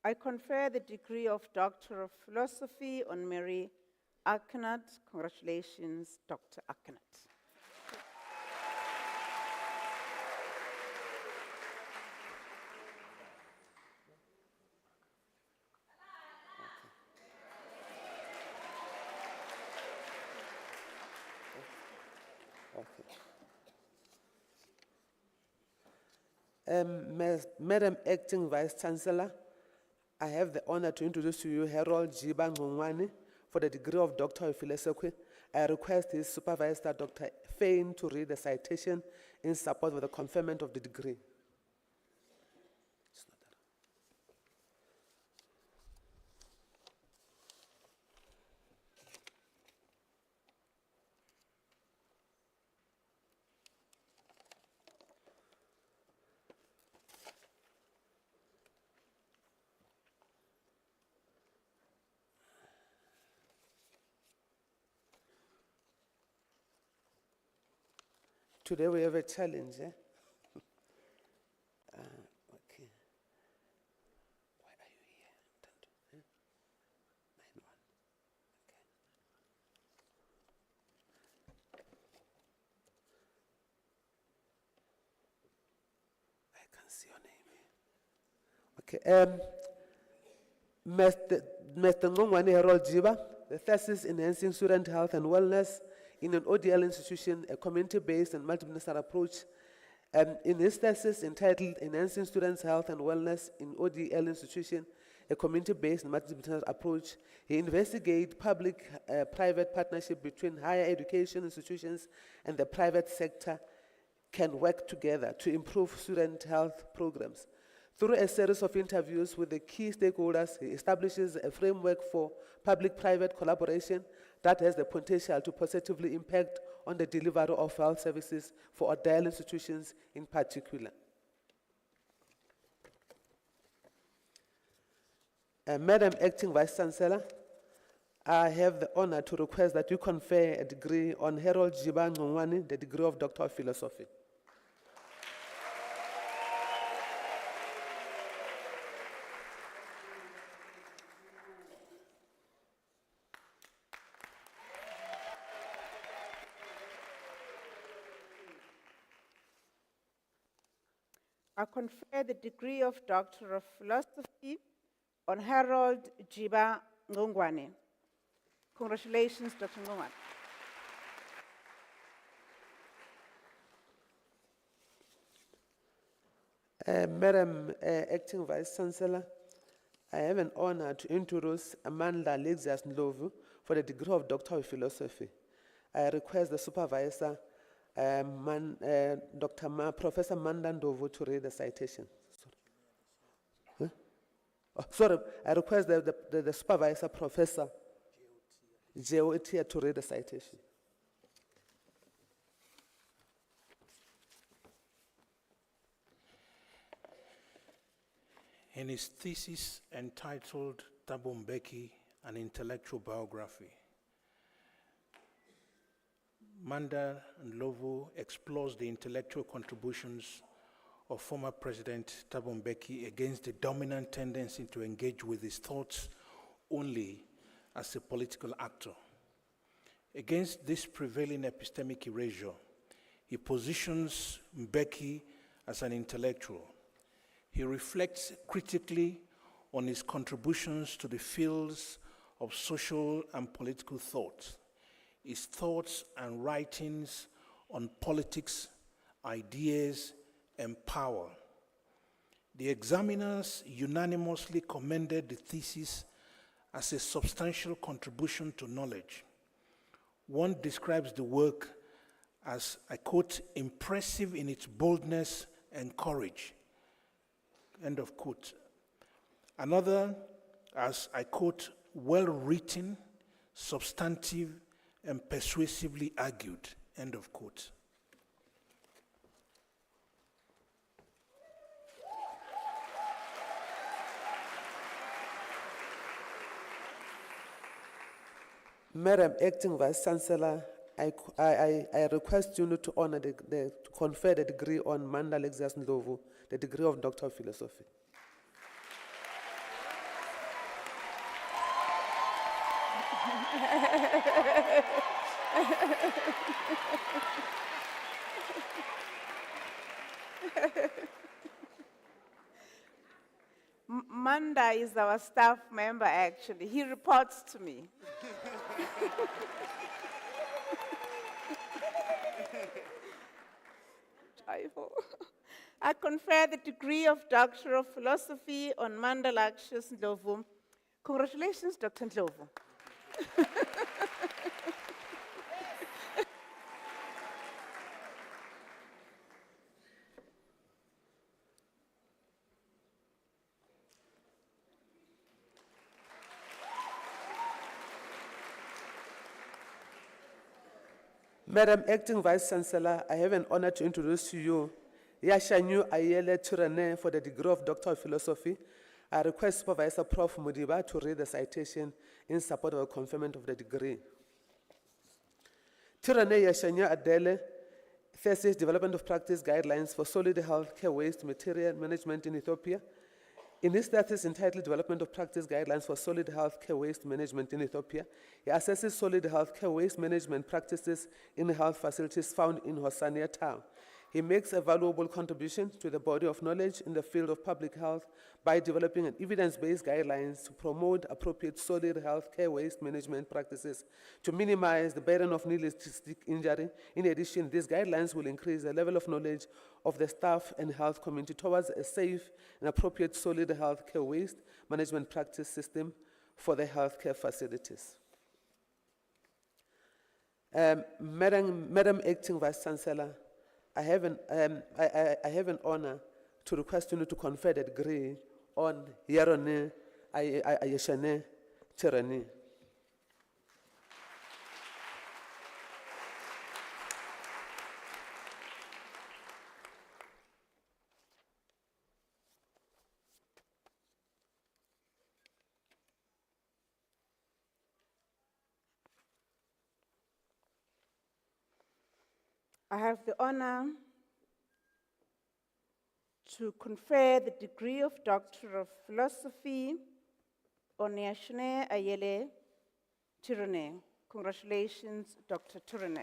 Speaker 4: I confer the degree of Doctor of Philosophy on Mary Akanat. Congratulations, Dr. Akanat.
Speaker 6: Madam Acting Vice-Chancellor, I have the honor to introduce to you Harold Jiba Ngongwane for the degree of Doctor of Philosophy. I request his supervisor, Dr. Fain, to read the citation in support of the conferment of the degree. Today we have a challenge. Okay. Why are you here? 9-1. Okay. I can't see your name here. Okay. Mr. Ngongwane Harold Jiba, the thesis enhancing student health and wellness in an ODL institution, a community-based and multidisciplinary approach. In his thesis entitled Enhancing Students' Health and Wellness in ODL Institution, a community-based and multidisciplinary approach, he investigates public-private partnership between higher education institutions and the private sector can work together to improve student health programs. Through a series of interviews with the key stakeholders, he establishes a framework for public-private collaboration that has the potential to positively impact on the delivery of health services for ODL institutions in particular. Madam Acting Vice-Chancellor, I have the honor to request that you confer a degree on Harold Jiba Ngongwane, the degree of Doctor of Philosophy.
Speaker 4: I confer the degree of Doctor of Philosophy on Harold Jiba Ngongwane. Congratulations, Dr. Ngongwane.
Speaker 6: Madam Acting Vice Chancellor, I have an honor to introduce Amanda Lexias Ndlovu for the degree of Doctor of Philosophy. I request the supervisor, Professor Manda Ndlovu, to read the citation. Huh? Oh, sorry, I request the supervisor, Professor Geotia, to read the citation.
Speaker 7: In his thesis entitled Thabo Mbeki, An Intellectual Biography, Manda Ndlovu explores the intellectual contributions of former President Thabo Mbeki against the dominant tendency to engage with his thoughts only as a political actor. Against this prevailing epistemic erasure, he positions Mbeki as an intellectual. He reflects critically on his contributions to the fields of social and political thought, his thoughts and writings on politics, ideas, and power. The examiners unanimously commended the thesis as a substantial contribution to knowledge. One describes the work as, I quote, impressive in its boldness and courage, end of quote. Another as, I quote, well-written, substantive, and persuasively argued, end of quote.
Speaker 6: Madam Acting Vice Chancellor, I request you to honor to confer the degree on Manda Lexias Ndlovu, the degree of Doctor of Philosophy.
Speaker 4: Manda is our staff member, actually. He reports to me. I confer the degree of Doctor of Philosophy on Manda Lexias Ndlovu. Congratulations, Dr. Ndlovu.
Speaker 6: Madam Acting Vice Chancellor, I have an honor to introduce to you Yashanyu Ayele Turane for the degree of Doctor of Philosophy. I request Supervisor Prof. Mudiba to read the citation in support of the conferment of the degree. Turane Yashanyu Adele, thesis Development of Practice Guidelines for Solid Healthcare Waste Material Management in Ethiopia. In his thesis entitled Development of Practice Guidelines for Solid Healthcare Waste Management in Ethiopia, he assesses solid healthcare waste management practices in health facilities found in Hossania town. He makes a valuable contribution to the body of knowledge in the field of public health by developing an evidence-based guidelines to promote appropriate solid healthcare waste management practices to minimize the burden of needless injury. In addition, these guidelines will increase the level of knowledge of the staff and health community towards a safe and appropriate solid healthcare waste management practice system for the healthcare facilities. Madam Acting Vice Chancellor, I have an honor to request you to confer the degree on Yarone Ayeshane Tirani.
Speaker 4: I have the honor to confer the degree of Doctor of Philosophy on Yashne Ayele Tirone. Congratulations, Dr. Tirone.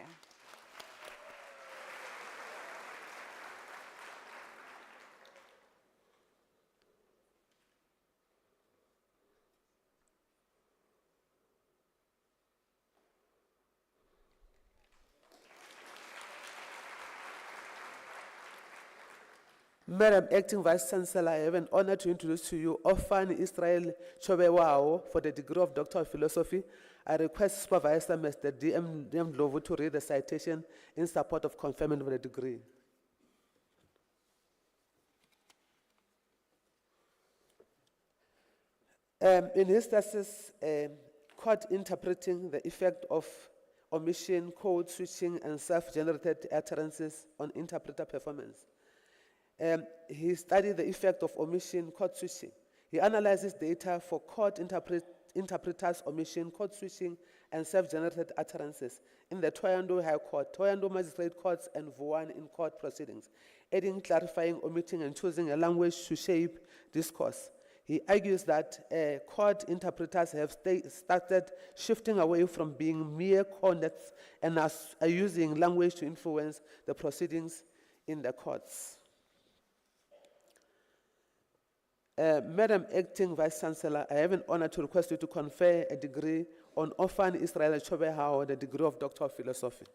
Speaker 6: Madam Acting Vice Chancellor, I have an honor to introduce to you Ofan Israel Chobewao for the degree of Doctor of Philosophy. I request Supervisor Mr. D.M. Ndlovu to read the citation in support of conferment of the degree. In his thesis, Court Interpreting the Effect of Omission, Code Switching, and Self-Generated Utterances on Interpreter Performance, he studied the effect of omission, code switching. He analyzes data for court interpreters, omission, code switching, and self-generated utterances in the Toyando High Court, Toyando Magistrate Courts, and Vuan in court proceedings, aiding, clarifying, omitting, and choosing a language to shape discourse. He argues that court interpreters have started shifting away from being mere cornets and are using language to influence the proceedings in the courts. Madam Acting Vice Chancellor, I have an honor to request you to confer a degree on Ofan Israel Chobehao, the degree of Doctor of Philosophy.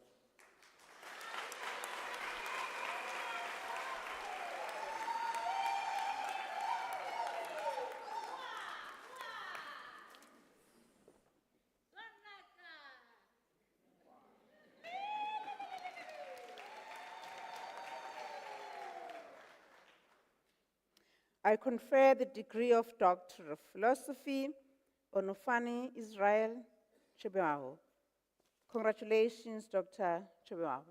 Speaker 4: I confer the degree of Doctor of Philosophy on Ofani Israel Chobewao. Congratulations, Dr. Chobewao.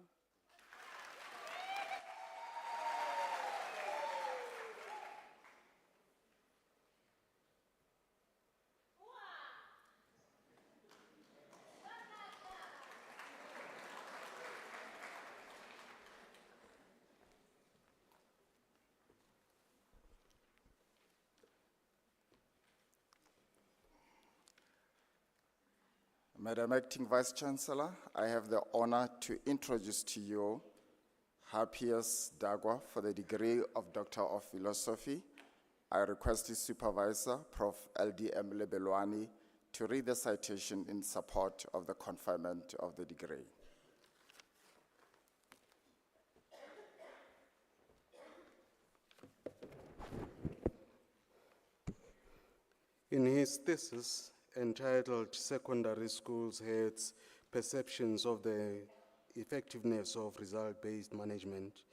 Speaker 8: Madam Acting Vice Chancellor, I have the honor to introduce to you Harpias Dagwa for the degree of Doctor of Philosophy. I request his supervisor, Prof. LDM Lebelwani, to read the citation in support of the conferment of the degree.
Speaker 9: In his thesis, entitled Secondary Schools Heads' Perceptions of the Effectiveness of Result-Based Management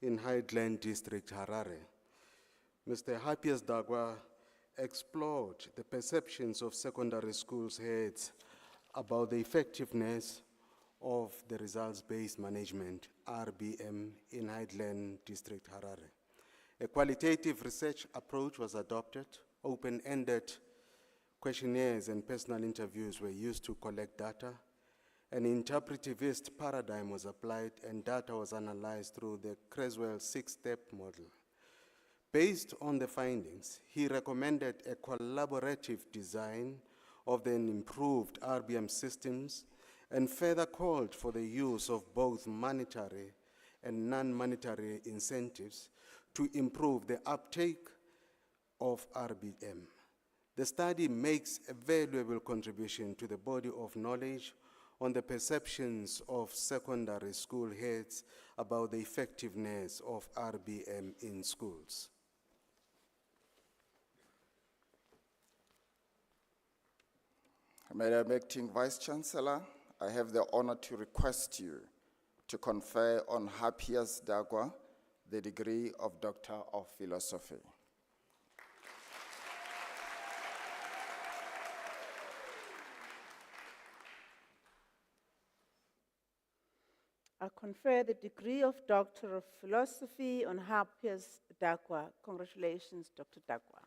Speaker 9: in Highland District, Harare, Mr. Harpias Dagwa explored the perceptions of secondary schools heads about the effectiveness of the results-based management, RBM, in Highland District, Harare. A qualitative research approach was adopted. Open-ended questionnaires and personal interviews were used to collect data. An interpretivist paradigm was applied and data was analyzed through the Creswell six-step model. Based on the findings, he recommended a collaborative design of the improved RBM systems and further called for the use of both monetary and non-monetary incentives to improve the uptake of RBM. The study makes a valuable contribution to the body of knowledge on the perceptions of secondary school heads about the effectiveness of RBM in schools.
Speaker 8: Madam Acting Vice Chancellor, I have the honor to request you to confer on Harpias Dagwa the degree of Doctor of Philosophy.
Speaker 4: I confer the degree of Doctor of Philosophy on Harpias Dagwa. Congratulations, Dr. Dagwa.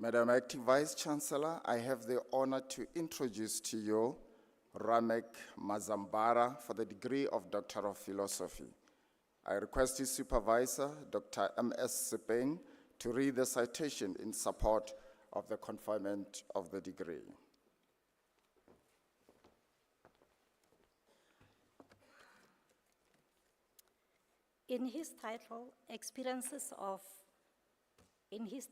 Speaker 8: Madam Acting Vice Chancellor, I have the honor to introduce to you Ramek Mazambara for the degree of Doctor of Philosophy. I request his supervisor, Dr. M.S. Sipeng, to read the citation in support of the conferment of the degree.
Speaker 10: In his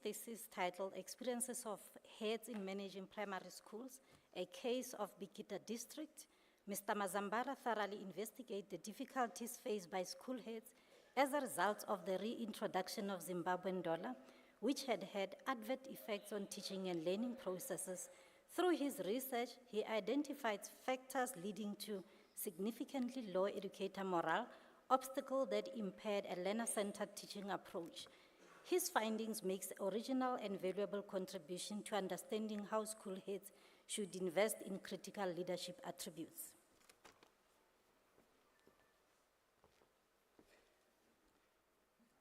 Speaker 10: thesis titled Experiences of Heads in Managing Primary Schools, a Case of Bikita District, Mr. Mazambara thoroughly investigated the difficulties faced by school heads as a result of the reintroduction of Zimbabwean dollar, which had had adverse effects on teaching and learning processes. Through his research, he identified factors leading to significantly low educator morale, obstacles that impaired a learner-centered teaching approach. His findings make original and valuable contribution to understanding how school heads should invest in critical leadership attributes.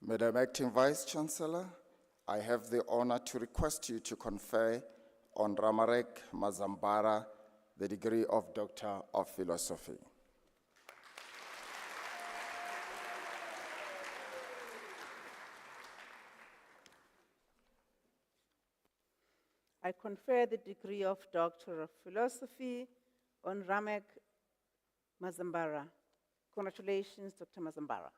Speaker 8: Madam Acting Vice Chancellor, I have the honor to request you to confer on Ramarek Mazambara the degree of Doctor of Philosophy.
Speaker 4: I confer the degree of Doctor of Philosophy on Ramek Mazambara. Congratulations, Dr. Mazambara.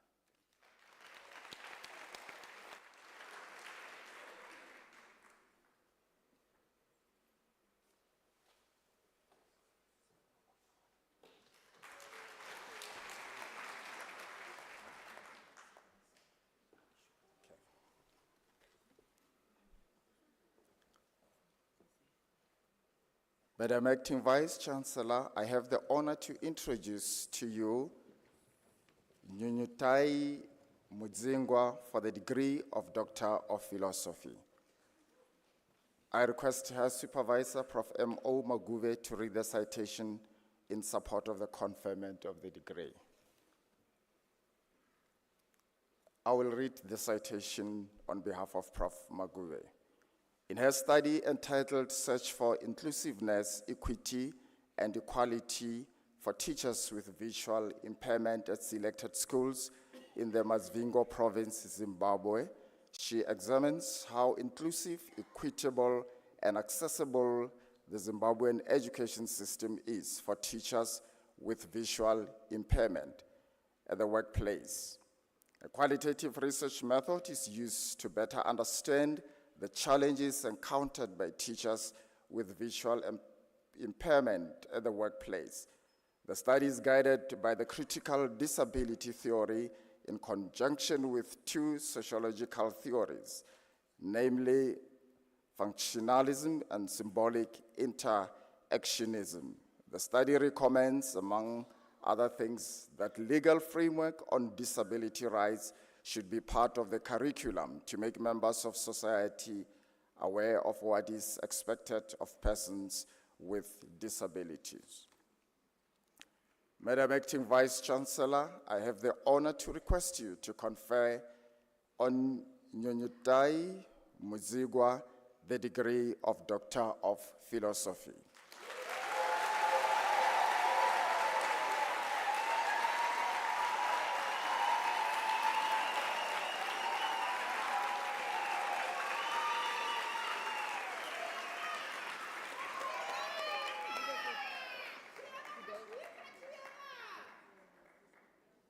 Speaker 8: Madam Acting Vice Chancellor, I have the honor to introduce to you Nyunyutai Mudzingwa for the degree of Doctor of Philosophy. I request her supervisor, Prof. M.O. Maguve, to read the citation in support of the conferment of the degree. I will read the citation on behalf of Prof. Maguve. In her study entitled Search for Inclusiveness, Equity, and Equality for Teachers with Visual Impairment at Selected Schools in the Masvingo Province, Zimbabwe, she examines how inclusive, equitable, and accessible the Zimbabwean education system is for teachers with visual impairment at the workplace. A qualitative research method is used to better understand the challenges encountered by teachers with visual impairment at the workplace. The study is guided by the critical disability theory in conjunction with two sociological theories, namely functionalism and symbolic interactionism. The study recommends, among other things, that legal framework on disability rights should be part of the curriculum to make members of society aware of what is expected of persons with disabilities. Madam Acting Vice Chancellor, I have the honor to request you to confer on Nyunyutai Mudzingwa the degree of Doctor of Philosophy.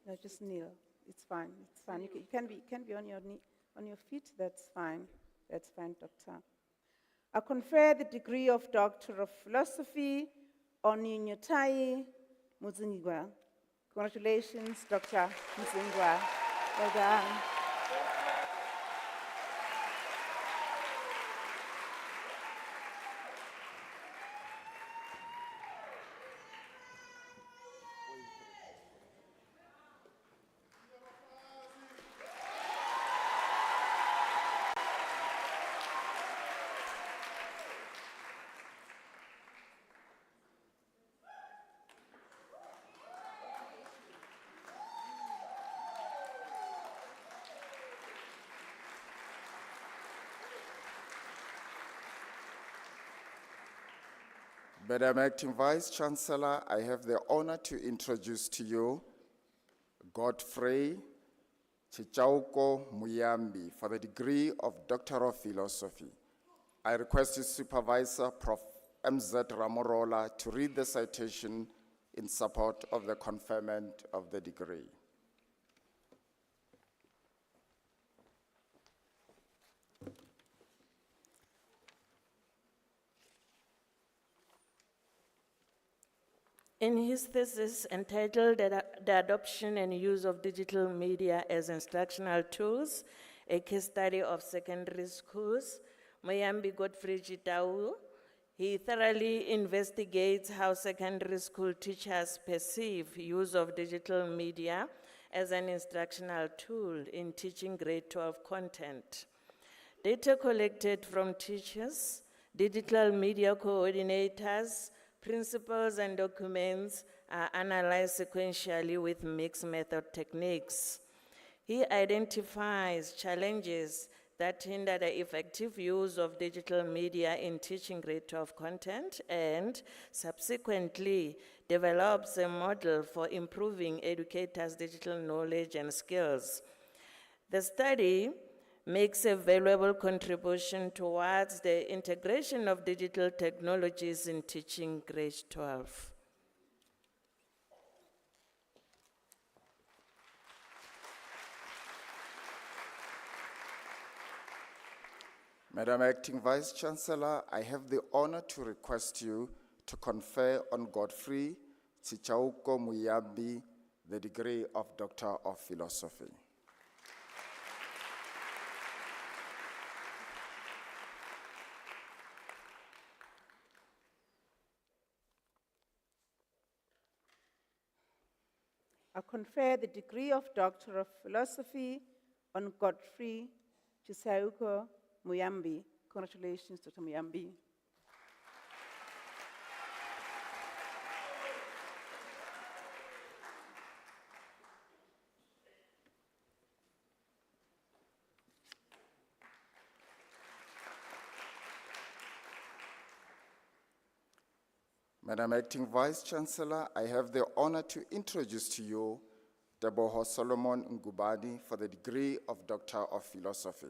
Speaker 4: No, just kneel. It's fine. It's fine. You can be on your knee, on your feet. That's fine. That's fine, Doctor. I confer the degree of Doctor of Philosophy on Nyunyutai Mudzingwa. Congratulations, Dr. Mudzingwa. Well done.
Speaker 8: Madam Acting Vice Chancellor, I have the honor to introduce to you Godfrey Chichauko Muyambi for the degree of Doctor of Philosophy. I request his supervisor, Prof. M.Z. Ramorola, to read the citation in support of the conferment of the degree.
Speaker 11: In his thesis entitled The Adoption and Use of Digital Media as Instructional Tools, a case study of secondary schools, Moyambi Godfrey Chitau, he thoroughly investigates how secondary school teachers perceive use of digital media as an instructional tool in teaching grade 12 content. Data collected from teachers, digital media coordinators, principles and documents are analyzed sequentially with mixed method techniques. He identifies challenges that hinder the effective use of digital media in teaching grade 12 content and subsequently develops a model for improving educators' digital knowledge and skills. The study makes a valuable contribution towards the integration of digital technologies in teaching grade 12.
Speaker 8: Madam Acting Vice Chancellor, I have the honor to request you to confer on Godfrey Chichauko Muyambi the degree of Doctor of Philosophy.
Speaker 4: I confer the degree of Doctor of Philosophy on Godfrey Chisauko Muyambi. Congratulations, Dr. Muyambi.
Speaker 8: Madam Acting Vice Chancellor, I have the honor to introduce to you Deboho Solomon Ngubani for the degree of Doctor of Philosophy.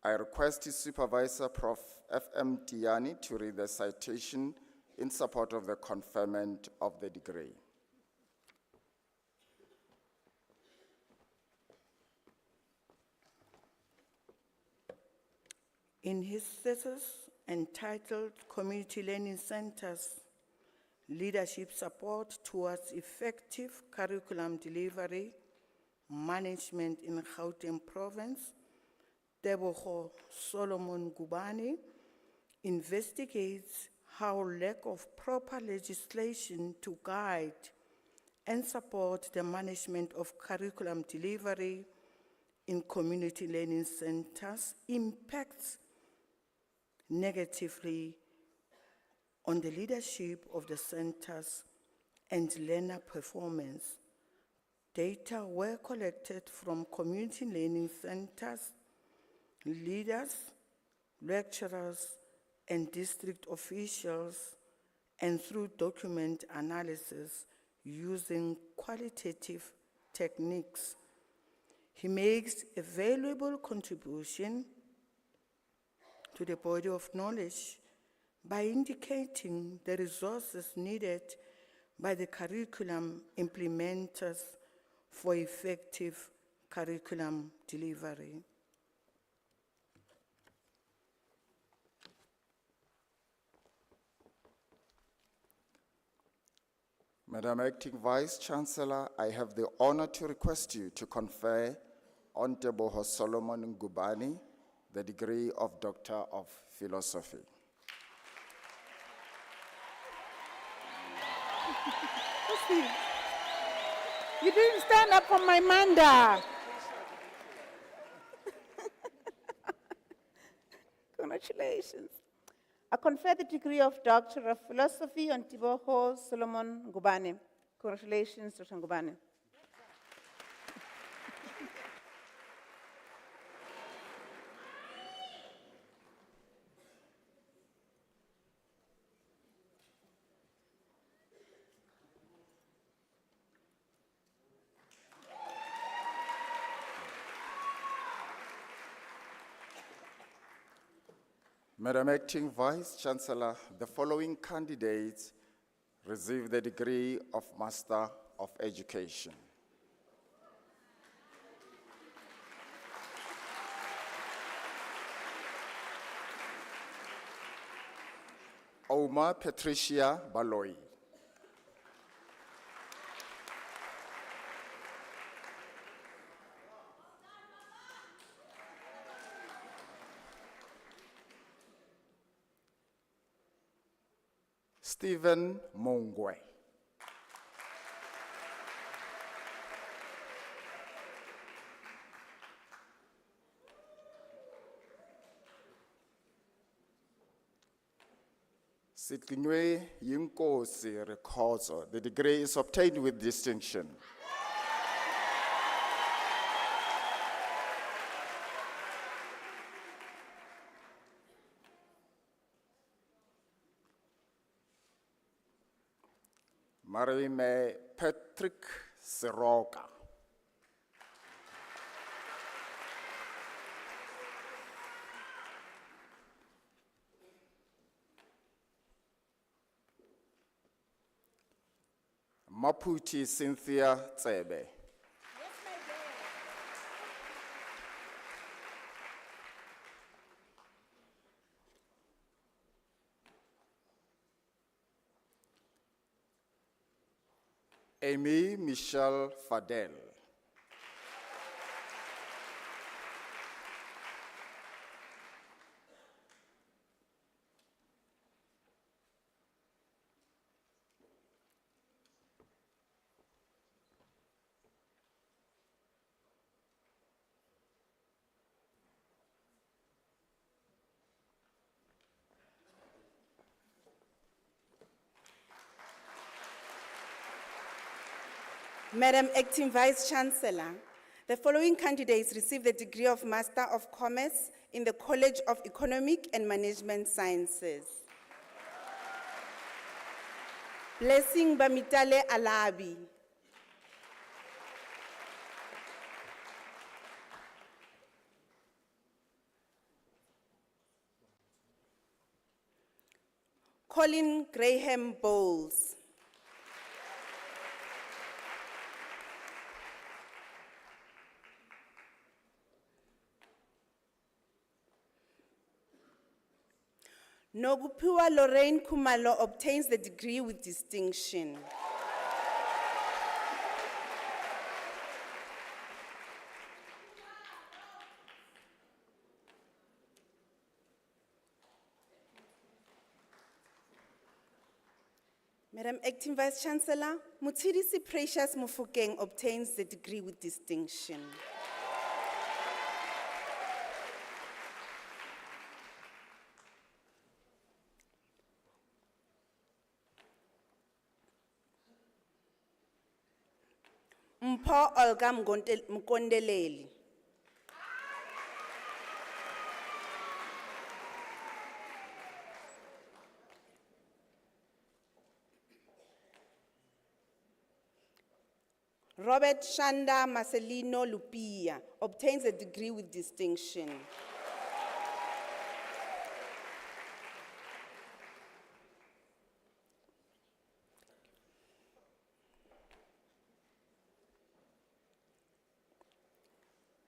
Speaker 8: I request his supervisor, Prof. F.M. Tiani, to read the citation in support of the conferment of the degree.
Speaker 12: In his thesis entitled Community Learning Centers, Leadership Support Towards Effective Curriculum Delivery, Management in Gauteng Province, Deboho Solomon Ngubani investigates how lack of proper legislation to guide and support the management of curriculum delivery in community learning centers impacts negatively on the leadership of the centers and learner performance. Data were collected from community learning centers, leaders, lecturers, and district officials, and through document analysis using qualitative techniques. He makes a valuable contribution to the body of knowledge by indicating the resources needed by the curriculum implementers for effective curriculum delivery.
Speaker 8: Madam Acting Vice Chancellor, I have the honor to request you to confer on Deboho Solomon Ngubani the degree of Doctor of Philosophy.
Speaker 4: You didn't stand up for my manda. Congratulations. I confer the degree of Doctor of Philosophy on Deboho Solomon Ngubani. Congratulations, Dr. Ngubani.
Speaker 8: Madam Acting Vice Chancellor, the following candidates receive the degree of Master of Education. Oma Patricia Baloyi. Stephen Mongwe. Sitlinywe Yinkosi Rekhozo. The degree is obtained with distinction. Marime Patrick Siroka. Maputi Cynthia Tsebe. Amy Michelle Fadel.
Speaker 13: Madam Acting Vice Chancellor, the following candidates received the degree of Master of Commerce in the College of Economic and Management Sciences. Blessing Bamitale Alabi. Colin Graham Bowles. Nogupiwa Lorraine Kumalo obtains the degree with distinction. Madam Acting Vice Chancellor, Mutsidisi Precious Mufokeng obtains the degree with distinction. Mpho Olga Mkondeleli. Robert Shanda Marcelino Lupia obtains a degree with distinction.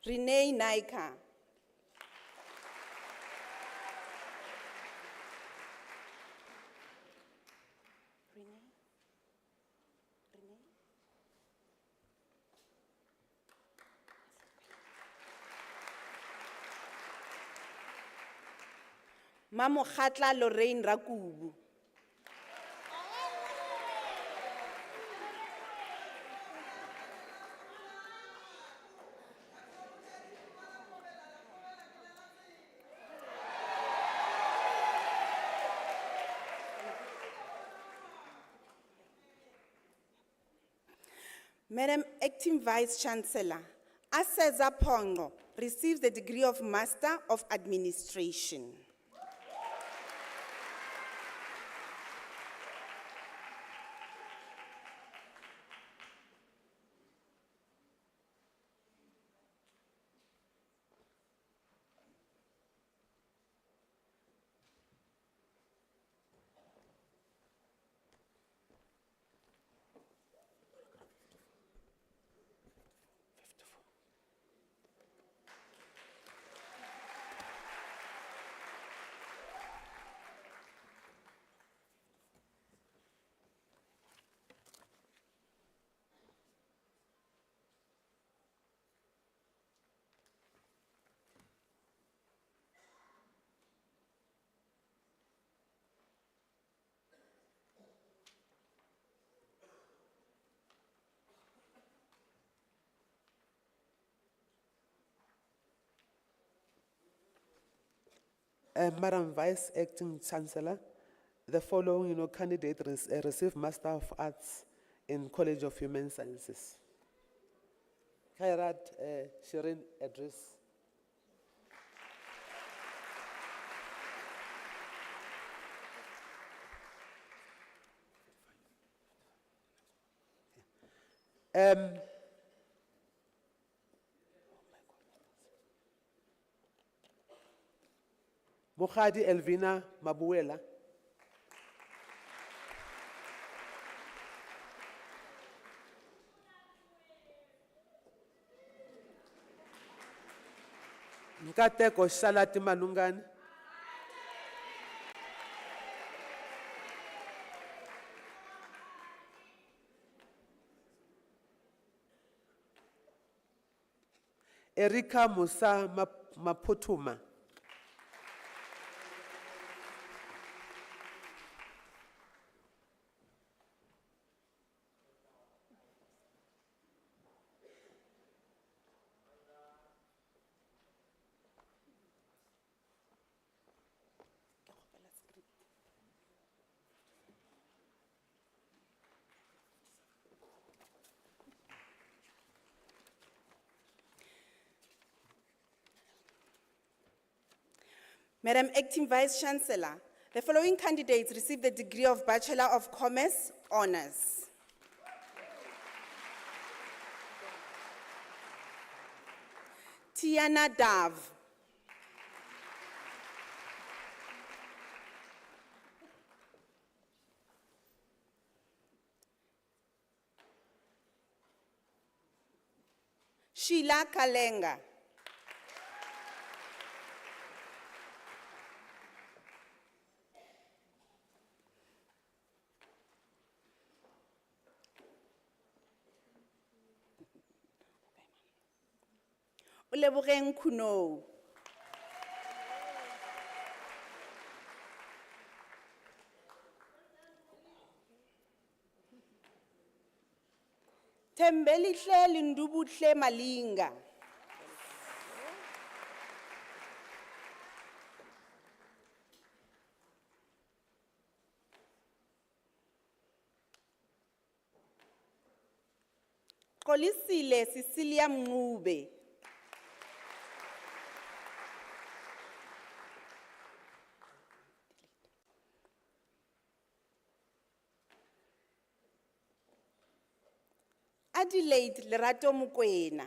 Speaker 13: Renee Naika. Mamo Khatla Lorraine Rakubu. Madam Acting Vice Chancellor, Aseza Pongo receives the degree of Master of Administration.
Speaker 6: Madam Vice Acting Chancellor, the following candidate received Master of Arts in College of Human Sciences. Khairat Shirin address. Mukhadi Elvina Mabuela. Nkateko Shalati Manungani. Erika Musa Mapotuma.
Speaker 13: Madam Acting Vice Chancellor, the following candidates received the degree of Bachelor of Commerce Honours. Tiana Dav. Sheila Kalenga. Ulebogeng Kuno. Tembelihle Lindubuhle Malinga. Xolisile Cecilia Mncube. Adelaide Lerato Mokoena.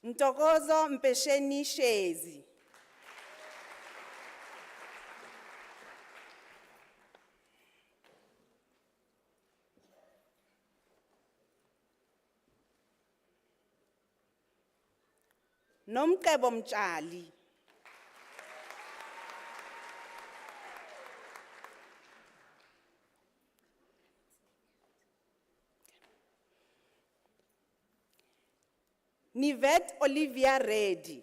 Speaker 13: Ntokozo Mpesheni Shezi. Nomcebo Mtshali. Nivette Olivia Reddy.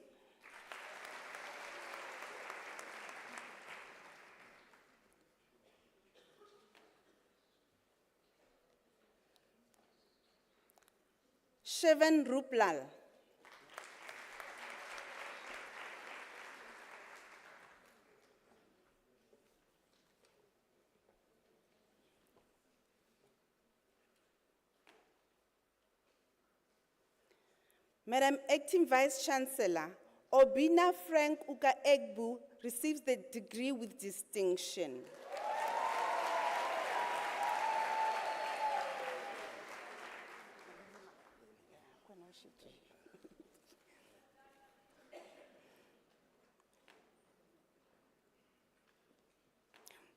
Speaker 13: Shevan Ruplal. Madam Acting Vice Chancellor, Obina Frank Uka Egbu receives the degree with distinction.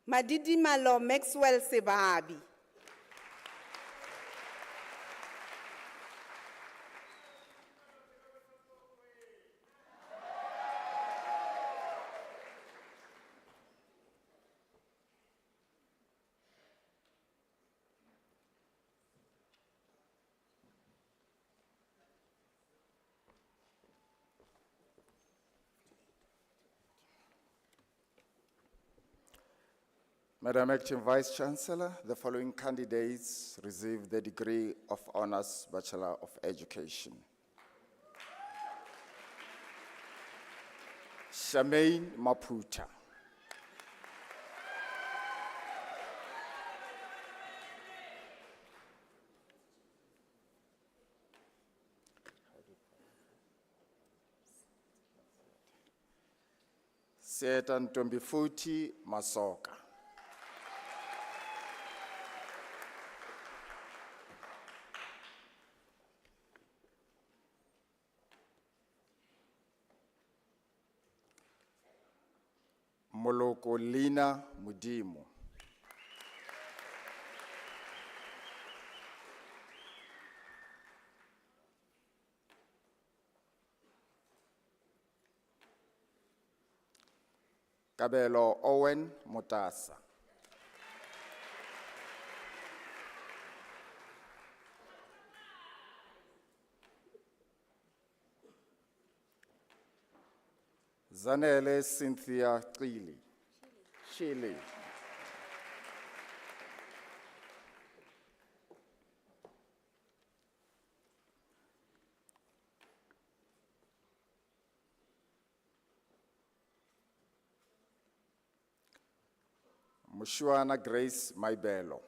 Speaker 13: Madidi Malo Maxwell Sebabi.
Speaker 8: Madam Acting Vice Chancellor, the following candidates receive the degree of Honours Bachelor of Education. Shamaine Maputa. Setan Tombifuti Masoka. Moloko Lina Mudimu. Kabelo Owen Mutasa. Zanele Cynthia Chili. Chile. Mushuana Grace Maibelo.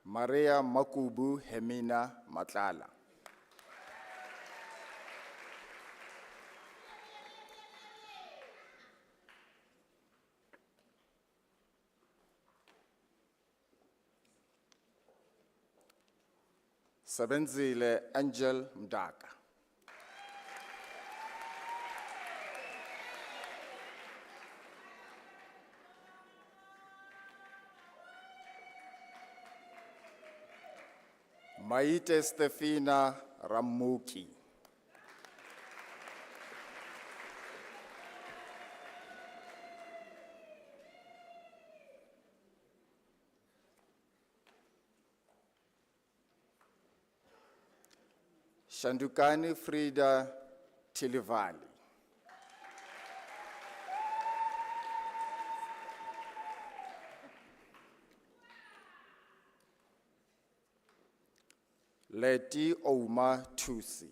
Speaker 8: Maria Makubu Hemina Matlala. Sabenzile Angel Mdaka. Maite Stefina Ramuki. Shandukani Frida Tilivali. Leti Ouma Tusi.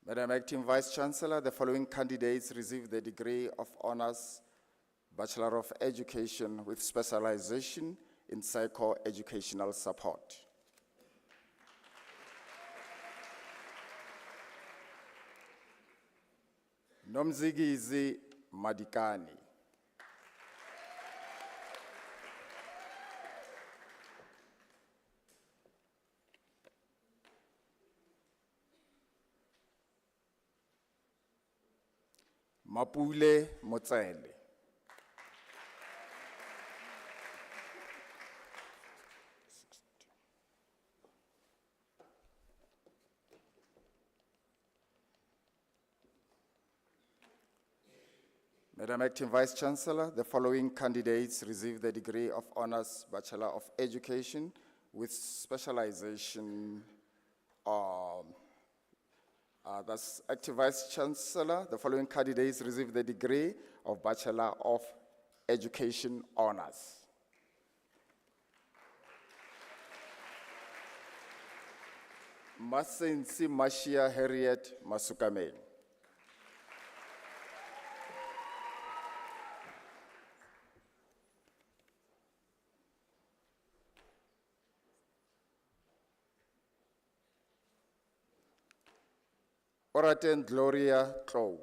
Speaker 8: Madam Acting Vice Chancellor, the following candidates receive the degree of Honours Bachelor of Education with specialization in psycho-educational support. Nomzigizi Madikani. Mapule Motsele. Madam Acting Vice Chancellor, the following candidates receive the degree of Honours Bachelor of Education with specialization. That's Acting Vice Chancellor, the following candidates receive the degree of Bachelor of Education Honours. Masensi Mashia Harriet Masukame. Oraten Gloria Clow.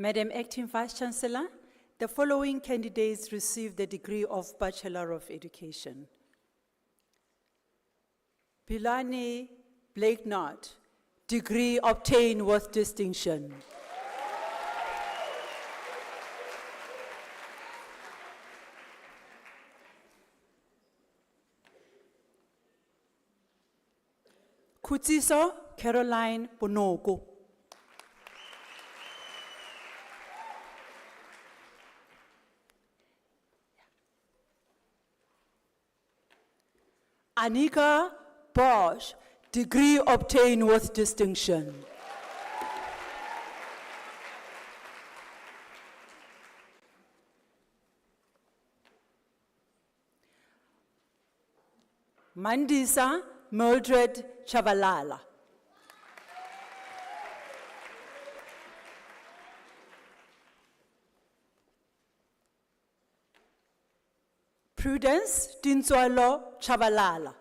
Speaker 14: Madam Acting Vice-Chancellor, the following candidates received the degree of Bachelor of Education. Pilani Blake Knott, degree obtained with distinction. Kutsiso Caroline Bonoko. Anika Bosch, degree obtained with distinction. Mandisa Mildred Chavalala. Prudence Dinswalo Chavalala.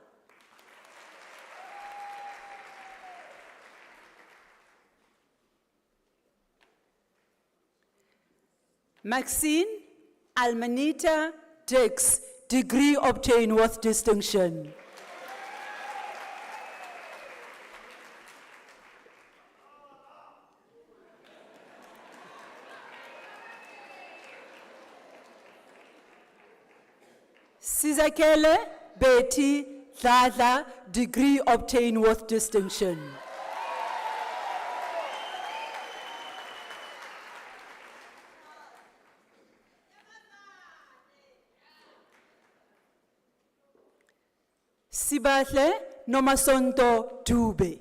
Speaker 14: Maxine Almanita Dix, degree obtained with distinction. Sizakele Betty Dladla, degree obtained with distinction. Sibahle Nomasonto Dube.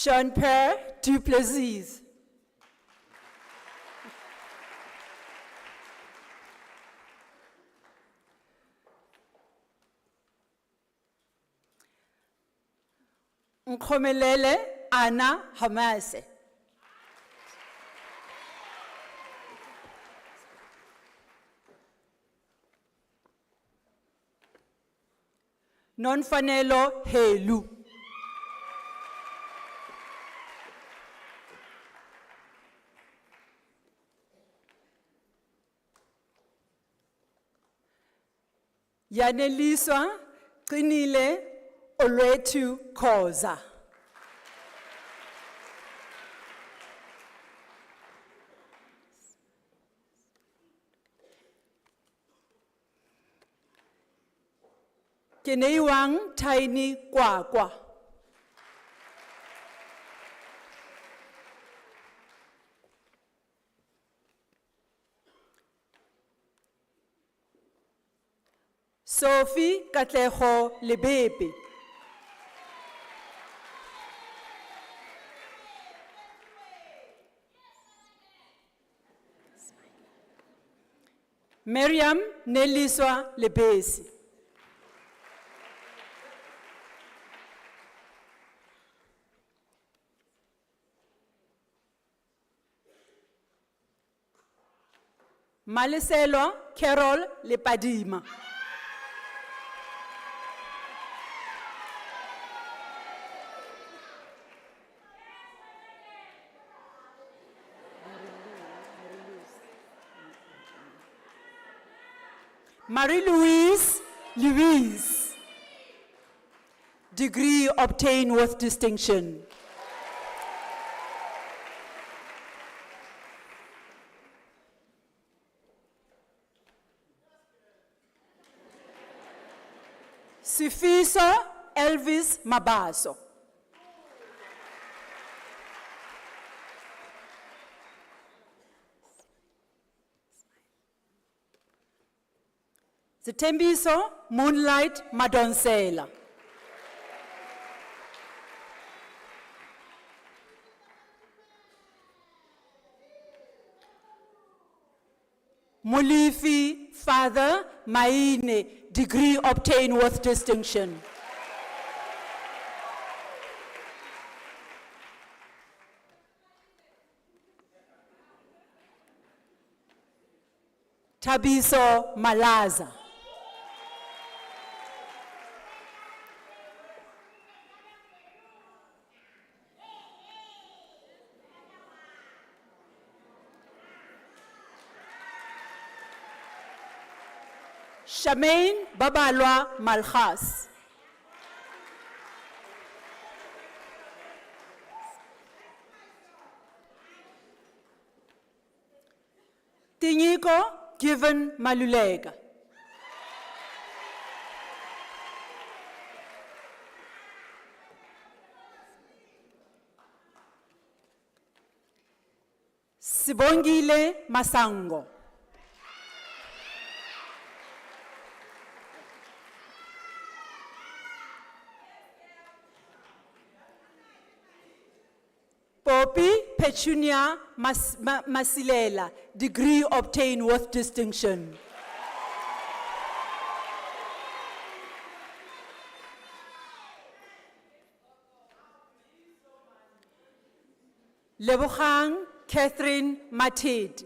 Speaker 14: Jean-Pierre Duplessis. Nkomelele Anna Hamase. Nonfanelo Helu. Yaneliswa Qinile Olwetu Khoza. Keneiwang Tiny Kwakwa. Sophie Katleho Lebebe. Miriam Neliswa Lebesi. Maliselo Carol Lepadima. Marie-Louise Louise, degree obtained with distinction. Sifiso Elvis Mabaso. Zitembiso Moonlight Madonsela. Mulifi Father Maine, degree obtained with distinction. Tabiso Malaza. Shamaine Babalwa Malkhas. Tinyiko Given Malulega. Sibongile Masango. Poppy Petunia Masilela, degree obtained with distinction. Lebogang Catherine Matid.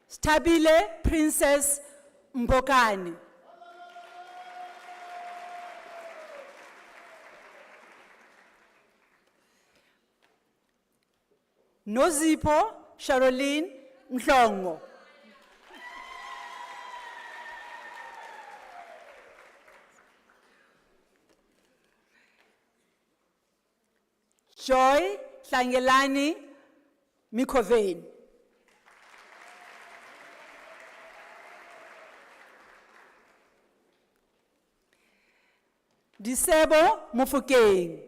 Speaker 14: Stabile Princess Mbokani. Nozipho Sharoline Mhlongo. Joy Hlangelani Mikoveni. Disebo Mofokeng.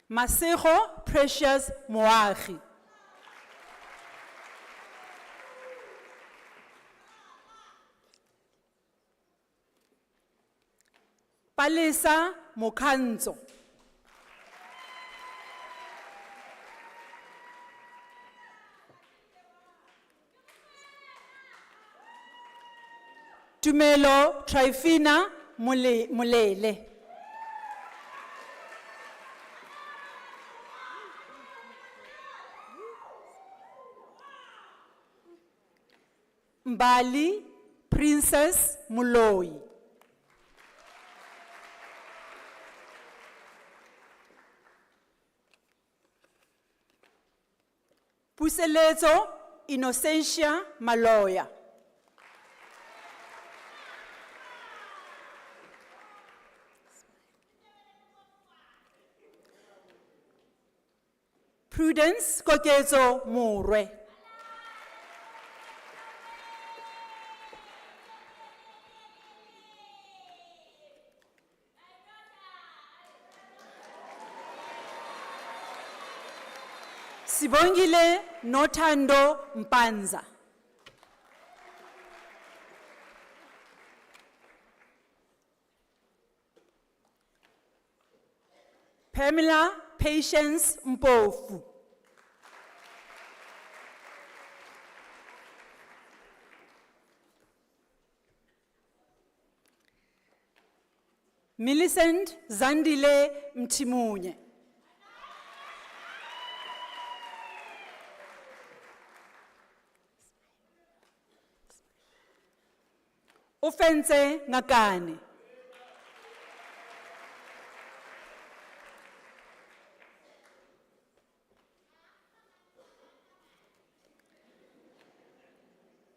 Speaker 14: Masego Precious Moagi. Palesa Mokanzo. Tumelo Trifina Mulele. Mbali Princess Muloi. Puseletso Innocentia Maloya. Prudence Koketso Mure. Sibongile Notando Mpanza. Pamela Patience Mpofu. Millicent Zandile Mtimunye. Ofense Ngakane.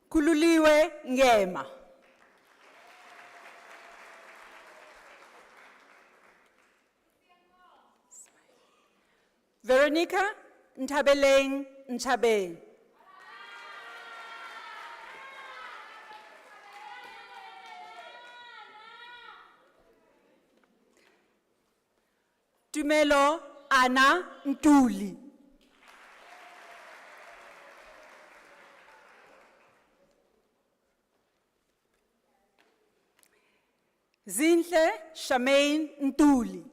Speaker 14: Kululiwe Ngema. Veronica Ntabeleng Ntabeng. Tumelo Anna Ntuli. Zinhle Shamaine Ntuli.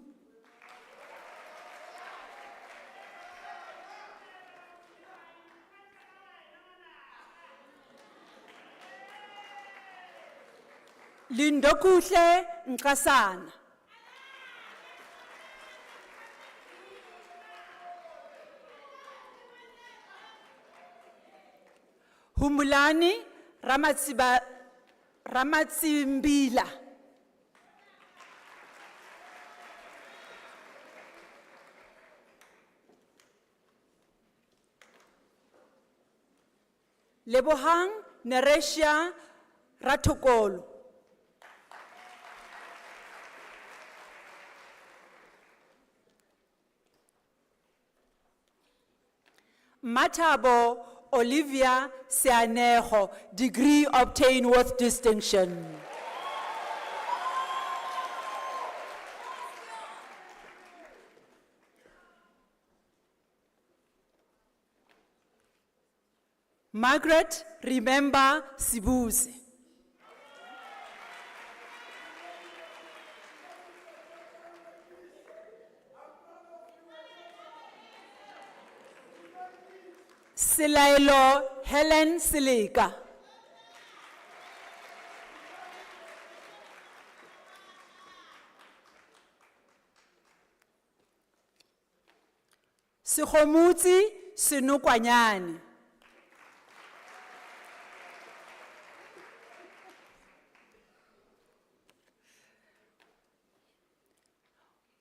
Speaker 14: Lindokuhle Nkasana. Humulani Ramatsimbila. Lebohang Neresha Ratokolo. Matabo Olivia Sianejo, degree obtained with distinction. Margaret Remember Sibuzi. Silailo Helen Silika. Sikhomutsi Sinukwanyani.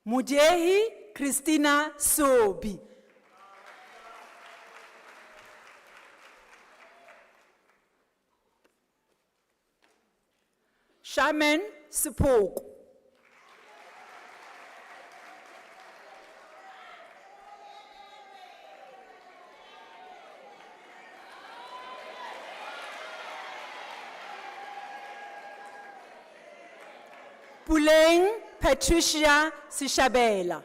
Speaker 14: Mujehi Christina Sobi. Shaman Sipoko. Puleng Patricia Sishabela.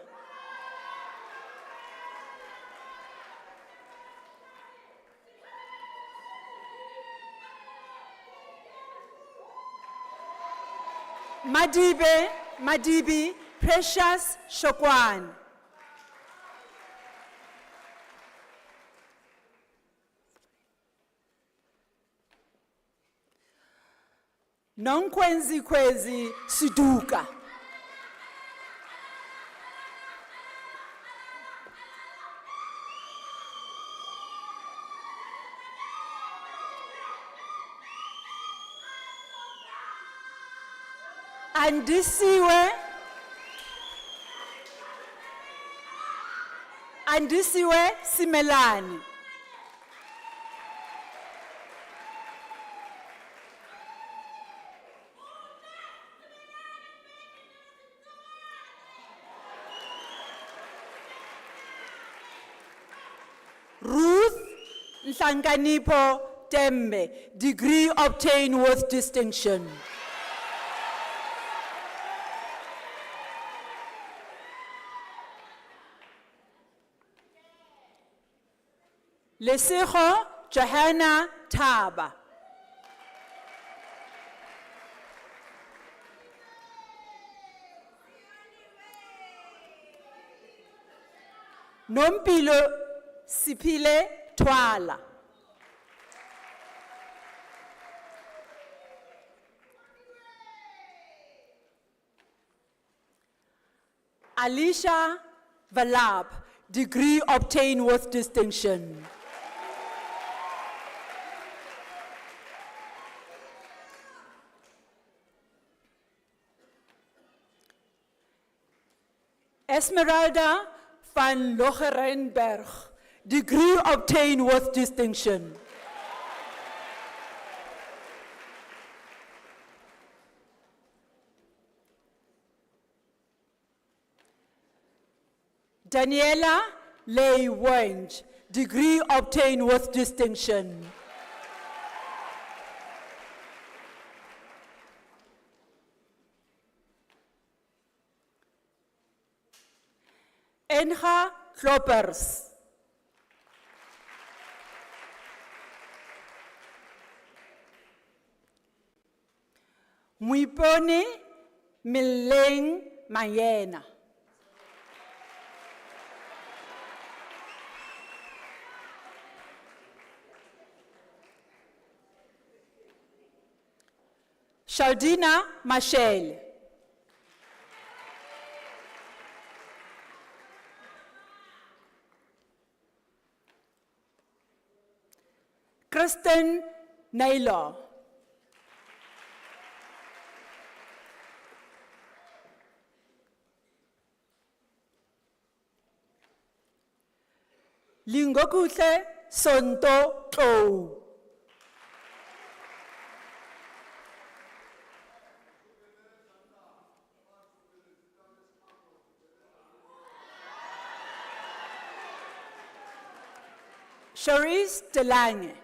Speaker 14: Madibi Precious Shokwan. Nonkwenzi Kwezi Siduka. Andisiwe Simelani. Ruth Nhlanganipo Tembe, degree obtained with distinction. Lesego Johanna Thaba. Nompilo Sipile Twala. Alicia Valab, degree obtained with distinction. Esmeralda van Logerenberg, degree obtained with distinction. Daniela Lay Wenge, degree obtained with distinction. Enga Kloppers. Muipone Mileng Mayena. Shaldina Mashele. Kristen Naylor. Lingokuhle Sonto Tou. Charisse Delange.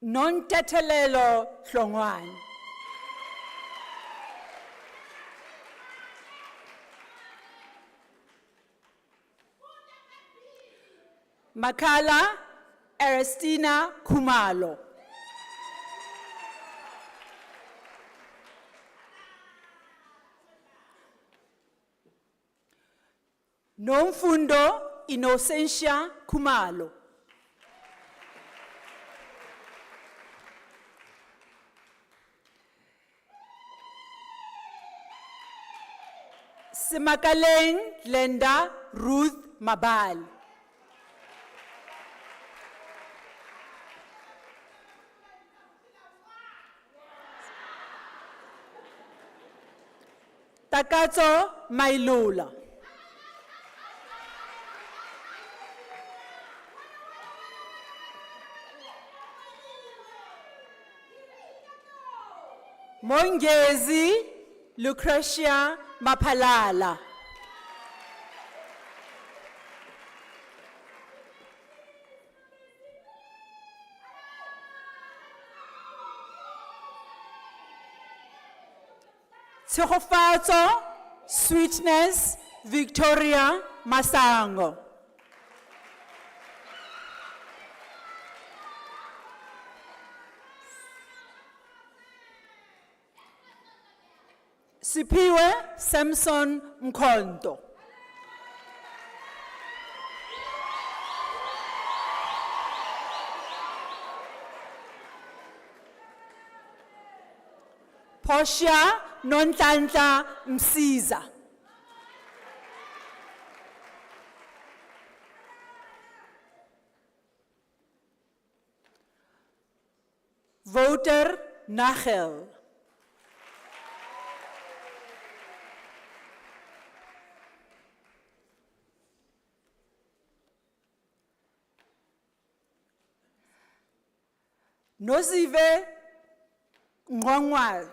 Speaker 14: Nontetelelo Hlongwane. Makala Erestina Kumalo. Nomfundo Innocentia Kumalo. Simakaleng Glenda Ruth Mabal. Takatso Mailula. Mongezi Lucretia Mapalala. Tshegofatso Sweetness Victoria Masango. Sipiwe Samson Mkhonto. Portia Nonhlanhla Msiza. Voter Nagel. Nosive Ngwangwa.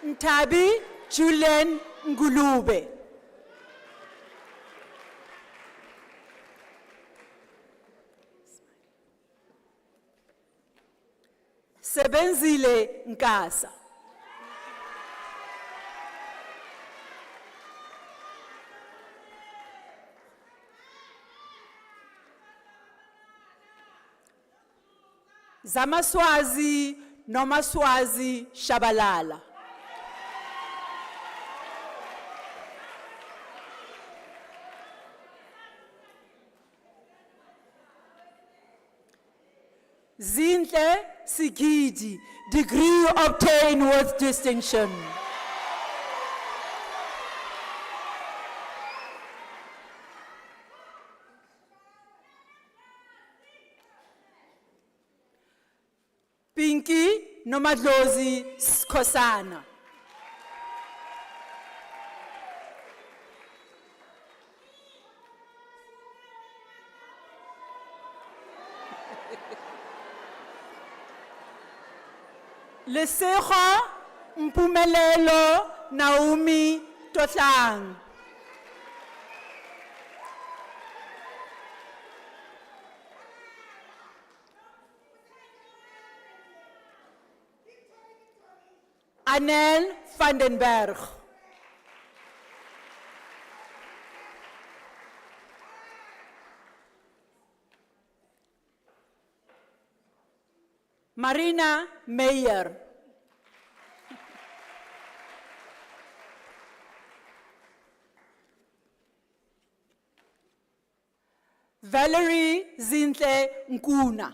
Speaker 14: Ntabi Julian Ngulube. Sebenzile Nkasa. Zamaswazi Nomaswazi Shabalala. Zinhle Sigidi, degree obtained with distinction. Pinky Nomadlozi Skosana. Lesego Mpumelelo Naomi Totlang. Anel van den Berg. Marina Meyer. Valerie Zintle Nkuna.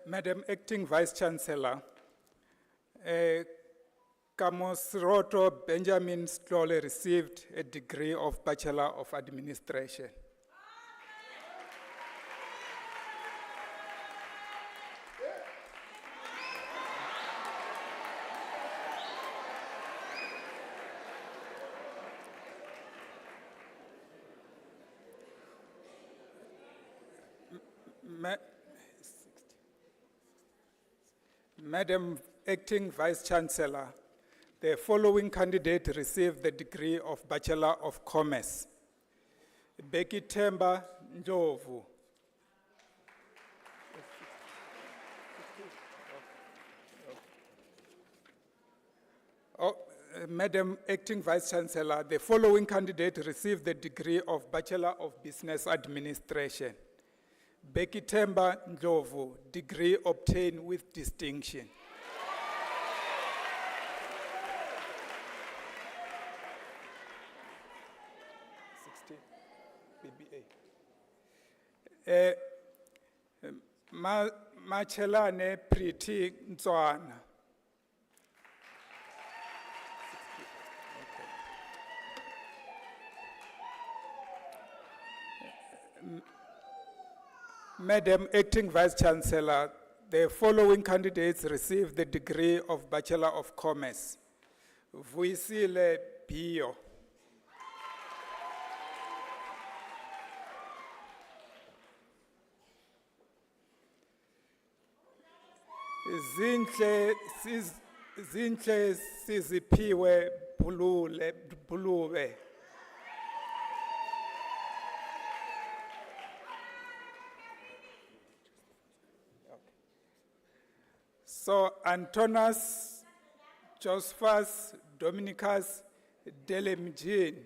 Speaker 15: Madam Acting Vice Chancellor, Kamosroto Benjamin Stlole received a degree of Bachelor of Administration. Madam Acting Vice Chancellor, the following candidate received the degree of Bachelor of Commerce. Becky Temba Ndlovu. Madam Acting Vice Chancellor, the following candidate received the degree of Bachelor of Business Administration. Becky Temba Ndlovu, degree obtained with distinction. Machelane Priti Ntswana. Madam Acting Vice Chancellor, the following candidates received the degree of Bachelor of Commerce. Vuisile Bio. Zinhle Sizipiwe Buluwe. So Antonas Josephus Dominicus Delemjin.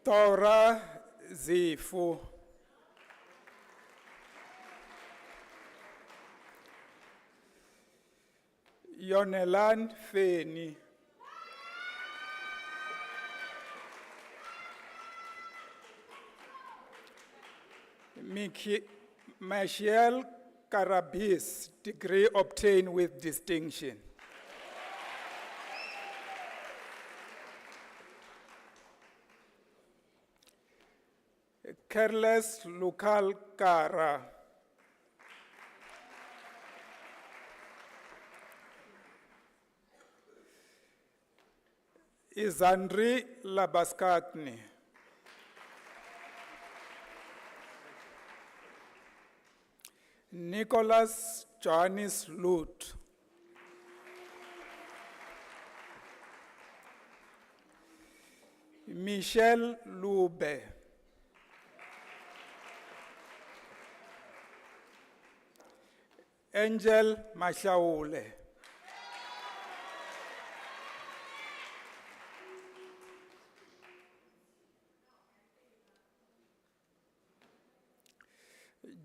Speaker 15: Tora Zifu. Yonelan Feni. Michelle Karabis, degree obtained with distinction. Careless Lukal Kara. Izandri Labaskatni. Nicholas Johannes Lut. Michelle Lube. Angel Mashaule.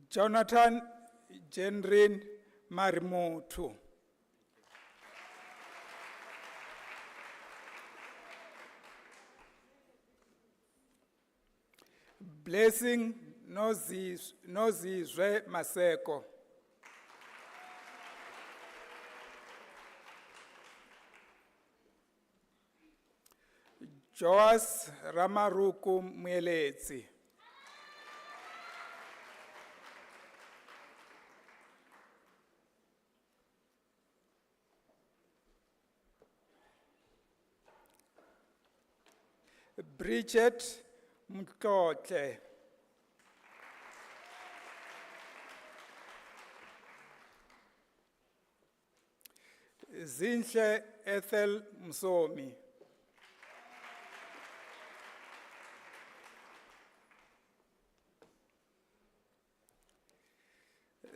Speaker 15: Jonathan Jenrin Marimutu. Blessing Nozizwe Maseko. Joas Ramaruku Mweletsi. Bridget Mkotle. Zinhle Ethel Msomi.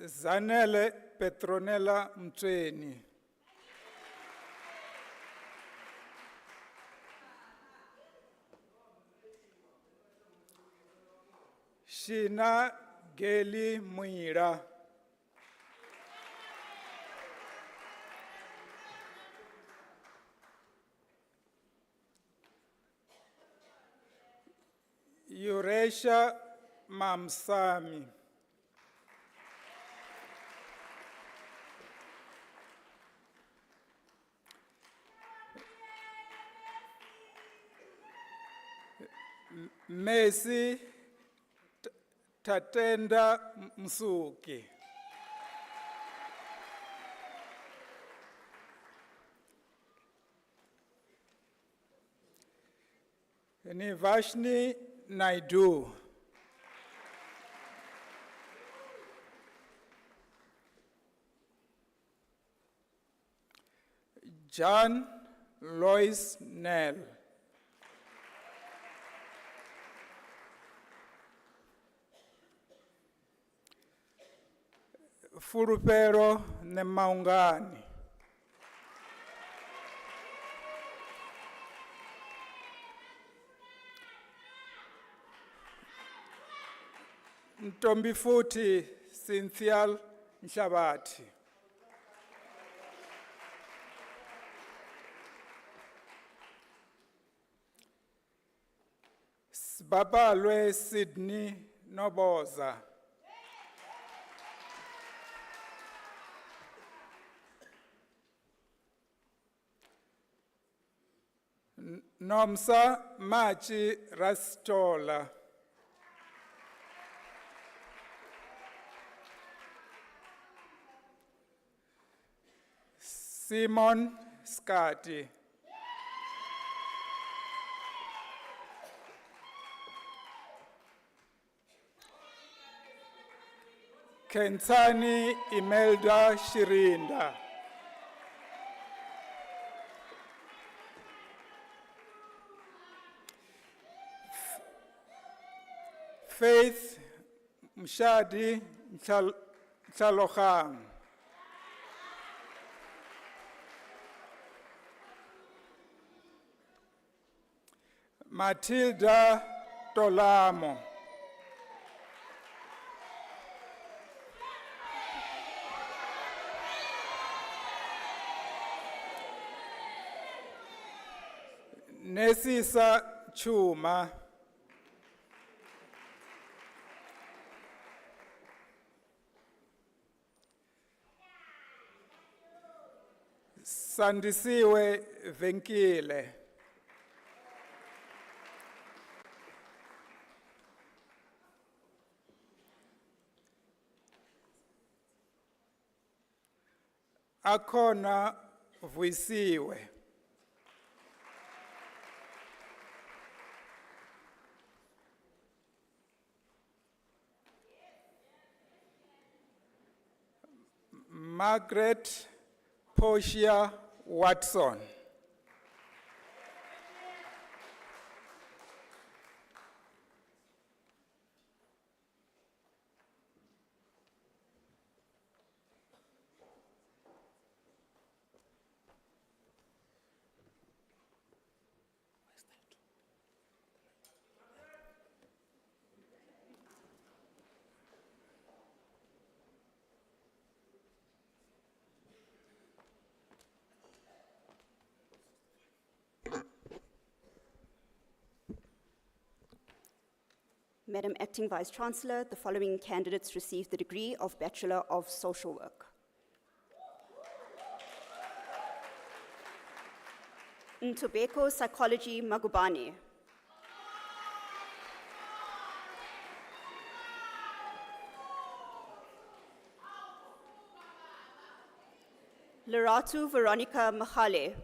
Speaker 15: Zanele Petronella Mtreni. Shina Geli Muira. Yuresha Mamsami. Messi Tatenda Msuki. Nivashni Naidu. John Lois Nell. Furupero Nemaungani. Ntombi futhi Cynthia Nshabati. Sibabalwe Sydney Noboza. Nomsa Machi Rastola. Simon Skati. Kentani Imelda Shirinda. Faith Mshadi Chalokhang. Matilda Tolamo. Nesisa Chuma. Sandisiwe Venkile. Akona Vuisiwe. Margaret Portia Watson.
Speaker 16: Madam Acting Vice-Chancellor, the following candidates received the degree of Bachelor of Social Work. Ntobeko Psychology Magubane. Loratu Veronica Mahale.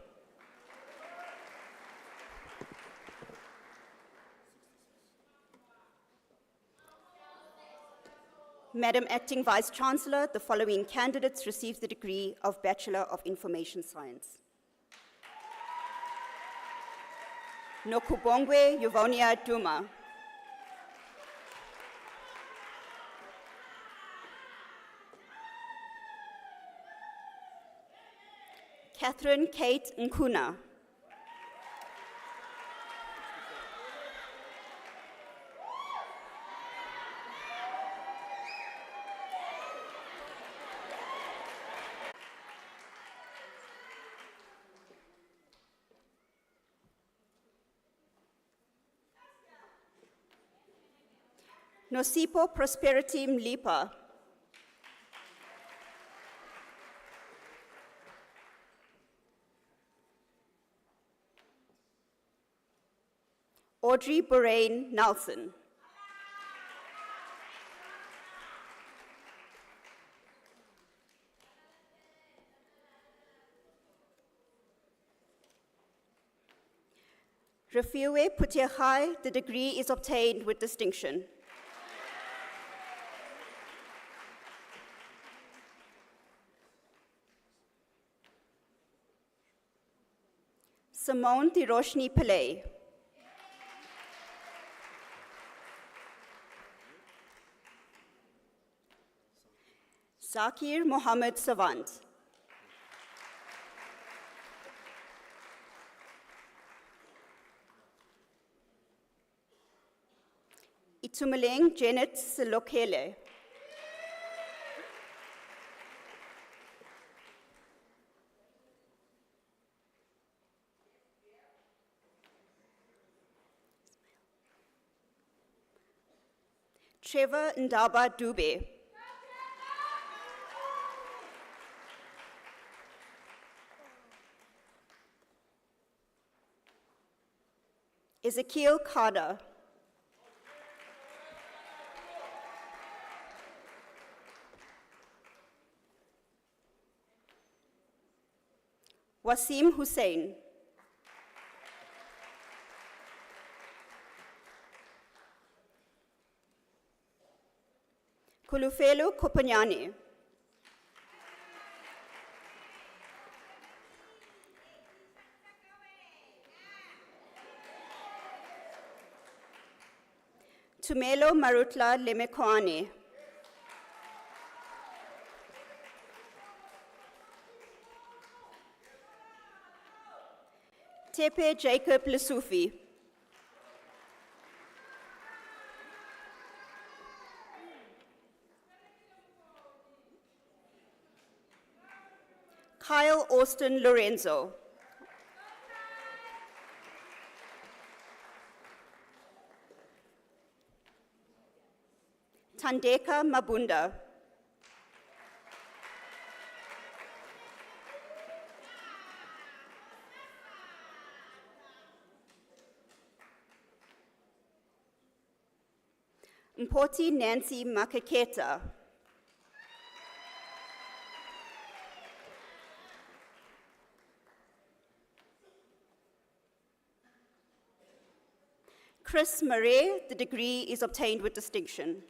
Speaker 16: Madam Acting Vice Chancellor, the following candidates received the degree of Bachelor of Information Science. Nokubongwe Yuvonia Duma. Catherine Kate Nkuna. Nosipo Prosperity Mlipa. Audrey Borain Nelson. Refiwe Putiahai, the degree is obtained with distinction. Simone Tiroshni Pillay. Zakir Mohammed Savant. Itumeleng Janet Silokele. Trevor Ndaba Dube. Ezekiel Carter. Wasim Hussein. Kulufelu Kopanyani. Tumelo Marutla Lemekoane. Tepe Jacob Lesufi. Kyle Austin Lorenzo. Tandeka Mabunda. Mpoti Nancy Makaketa. Chris Murray, the degree is obtained with distinction.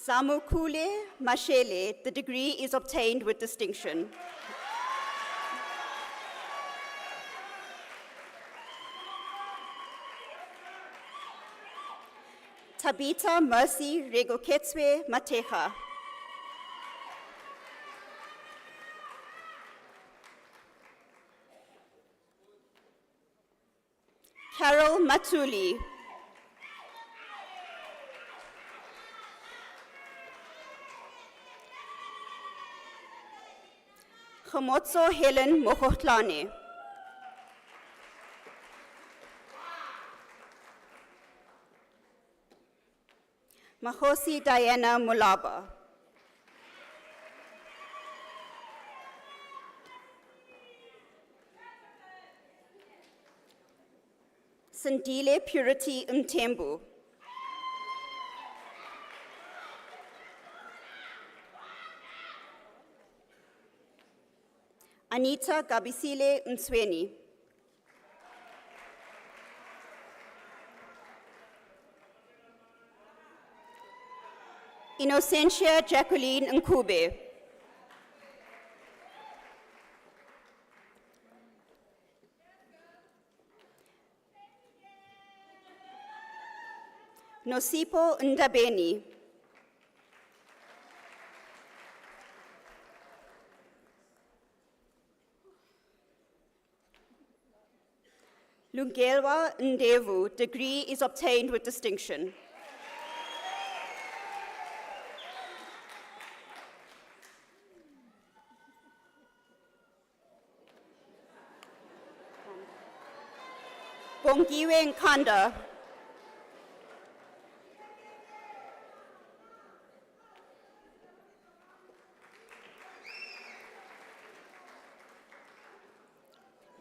Speaker 16: Samukule Mashele, the degree is obtained with distinction. Tabitha Mercy Regoketswe Mateja. Carol Matuli. Khomotso Helen Mokotlane. Mahosi Diana Mulaba. Sandile Purity Mtembu. Anita Gabisile Msweni. Innocentia Jacqueline Nkube. Nosipo Ndabeni. Lungelwa Ndevu, degree is obtained with distinction. Bongiwe Nkanda.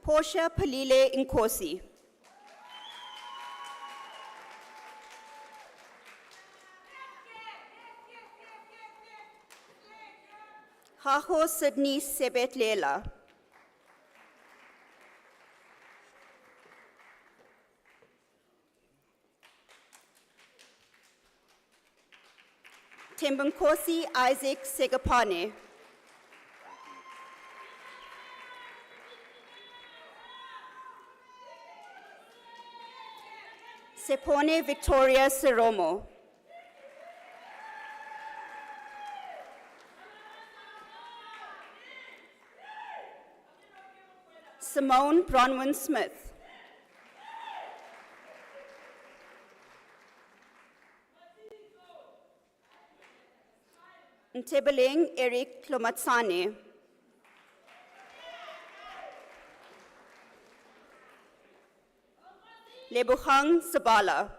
Speaker 16: Portia Palile Nkosi. Haho Sydney Sebetlela. Tembunkosi Isaac Segapane. Sepone Victoria Seromo. Simone Bronwyn Smith. Ntebeleng Eric Klomatsane. Lebogang Sabala.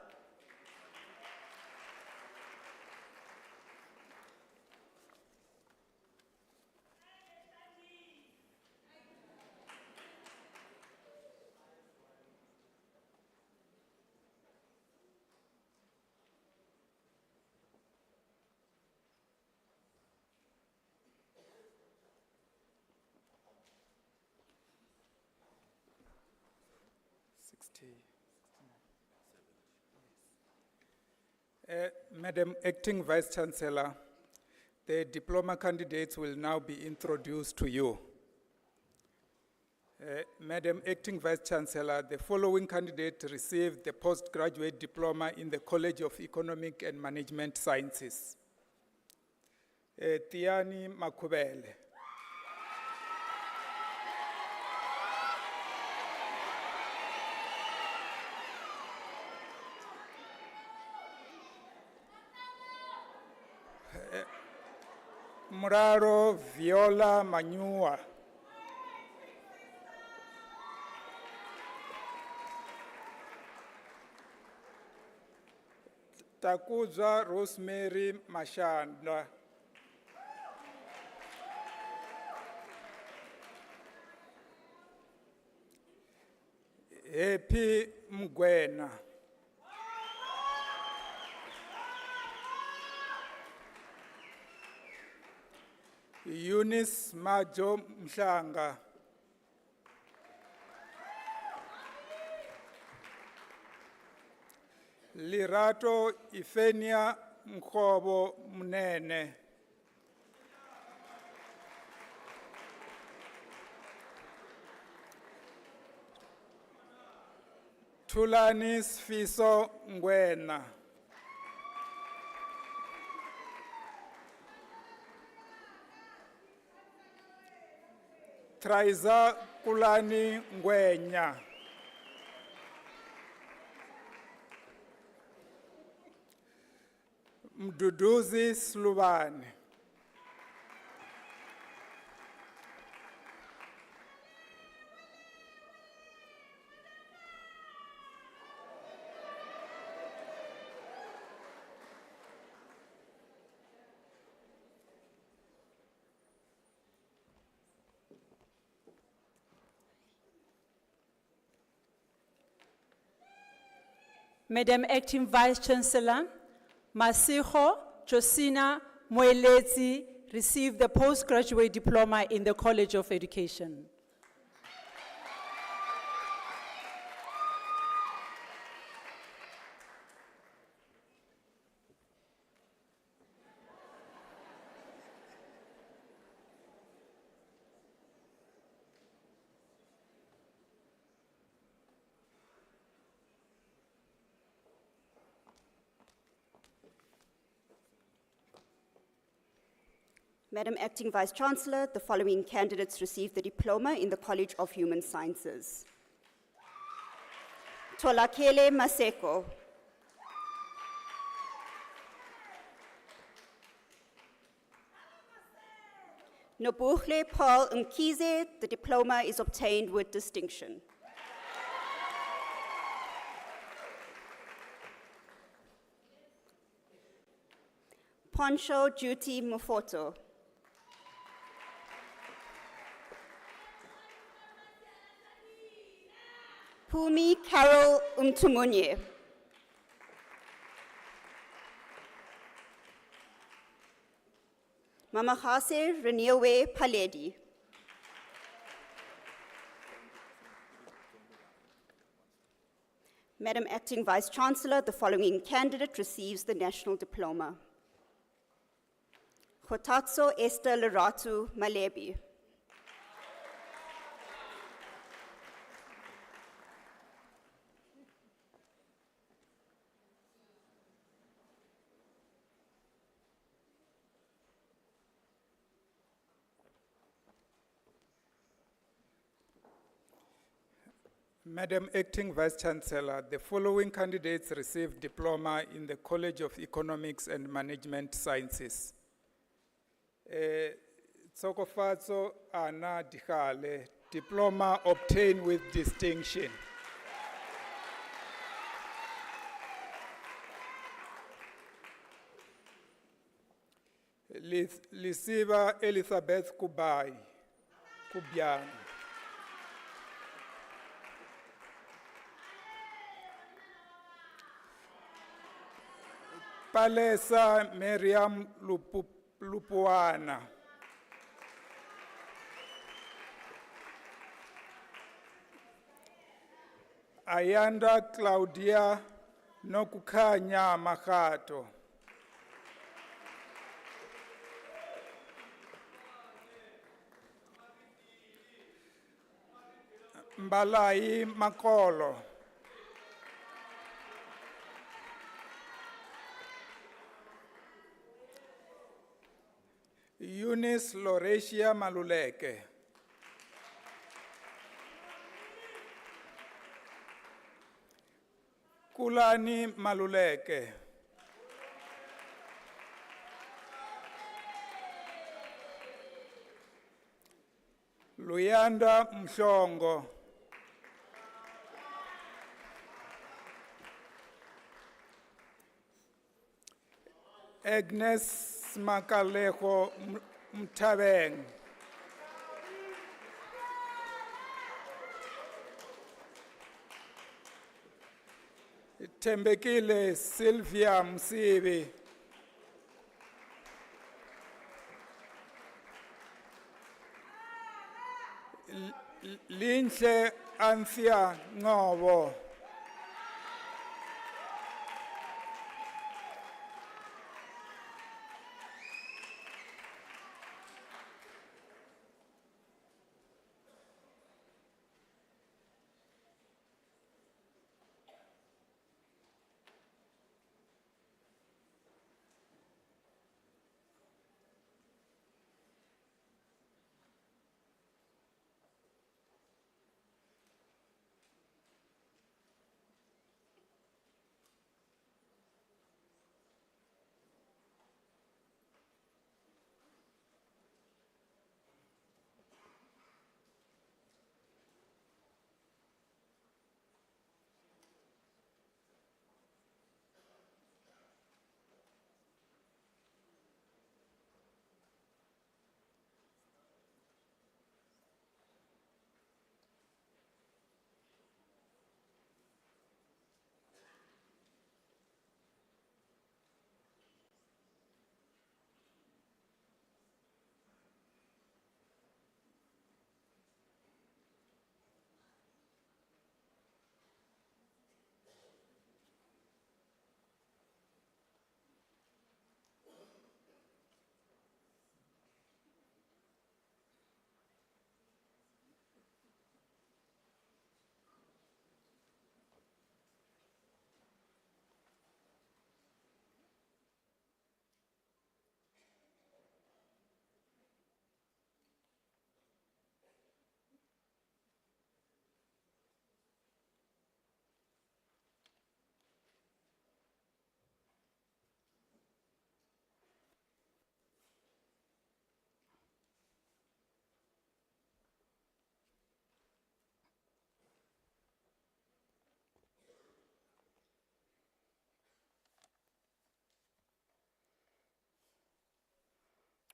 Speaker 15: Madam Acting Vice Chancellor, the diploma candidates will now be introduced to you. Madam Acting Vice Chancellor, the following candidate received the postgraduate diploma in the College of Economic and Management Sciences. Tiani Makubele. Muraro Viola Manua. Takuza Rosemary Mashanda. Happy Mgwena. Eunice Majo Mhlanga. Lirato Ifenia Mkobo Mnene. Tulani Sfiso Ngwena. Traiza Kulani Ngwenya. Mduduzi Slubani.
Speaker 14: Madam Acting Vice Chancellor, Masiho Josina Moeletsi received the postgraduate diploma in the College of Education.
Speaker 16: Madam Acting Vice Chancellor, the following candidates received the diploma in the College of Human Sciences. Tolakele Maseko. Nobuhle Paul Mkize, the diploma is obtained with distinction. Poncho Juti Mufoto. Pumi Carol Umtumunye. Mamahase Renewe Paledi. Madam Acting Vice Chancellor, the following candidate receives the national diploma. Kotatso Esther Leratu Malebi.
Speaker 15: Madam Acting Vice Chancellor, the following candidates received diploma in the College of Economics and Management Sciences. Tsokofatso Ana Dihale, diploma obtained with distinction. Lisiba Elizabeth Kubai, Kubian. Palesa Miriam Lupuana. Ayanda Claudia Nokukanya Makato. Mbalai Makolo. Eunice Loresia Maluleke. Kulani Maluleke. Luyanda Mshongo. Agnes Makalejo Mtabeng. Tembekile Sylvia Msibi. Linhle Anthea Ngobo.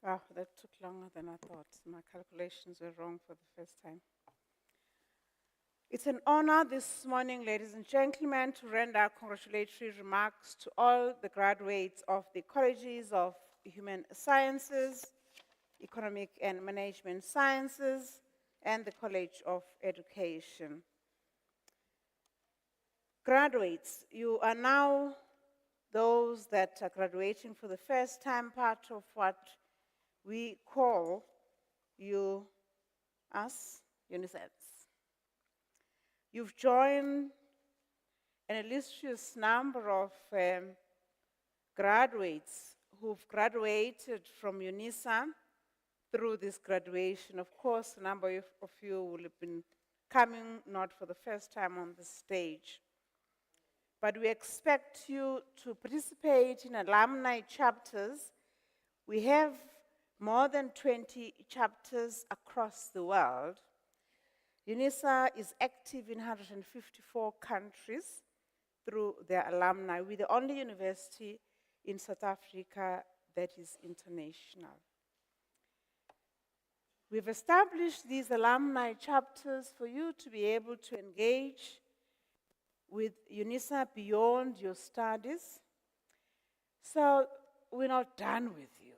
Speaker 4: Oh, that took longer than I thought. My calculations were wrong for the first time. It's an honor this morning, ladies and gentlemen, to render congratulatory remarks to all the graduates of the colleges of Human Sciences, Economic and Management Sciences, and the College of Education. Graduates, you are now those that are graduating for the first time, part of what we call you as Unisans. You've joined an illustrious number of graduates who've graduated from Unisa through this graduation. Of course, a number of you will have been coming not for the first time on the stage. But we expect you to participate in alumni chapters. We have more than 20 chapters across the world. Unisa is active in 154 countries through their alumni. We're the only university in South Africa that is international. We've established these alumni chapters for you to be able to engage with Unisa beyond your studies. So we're not done with you.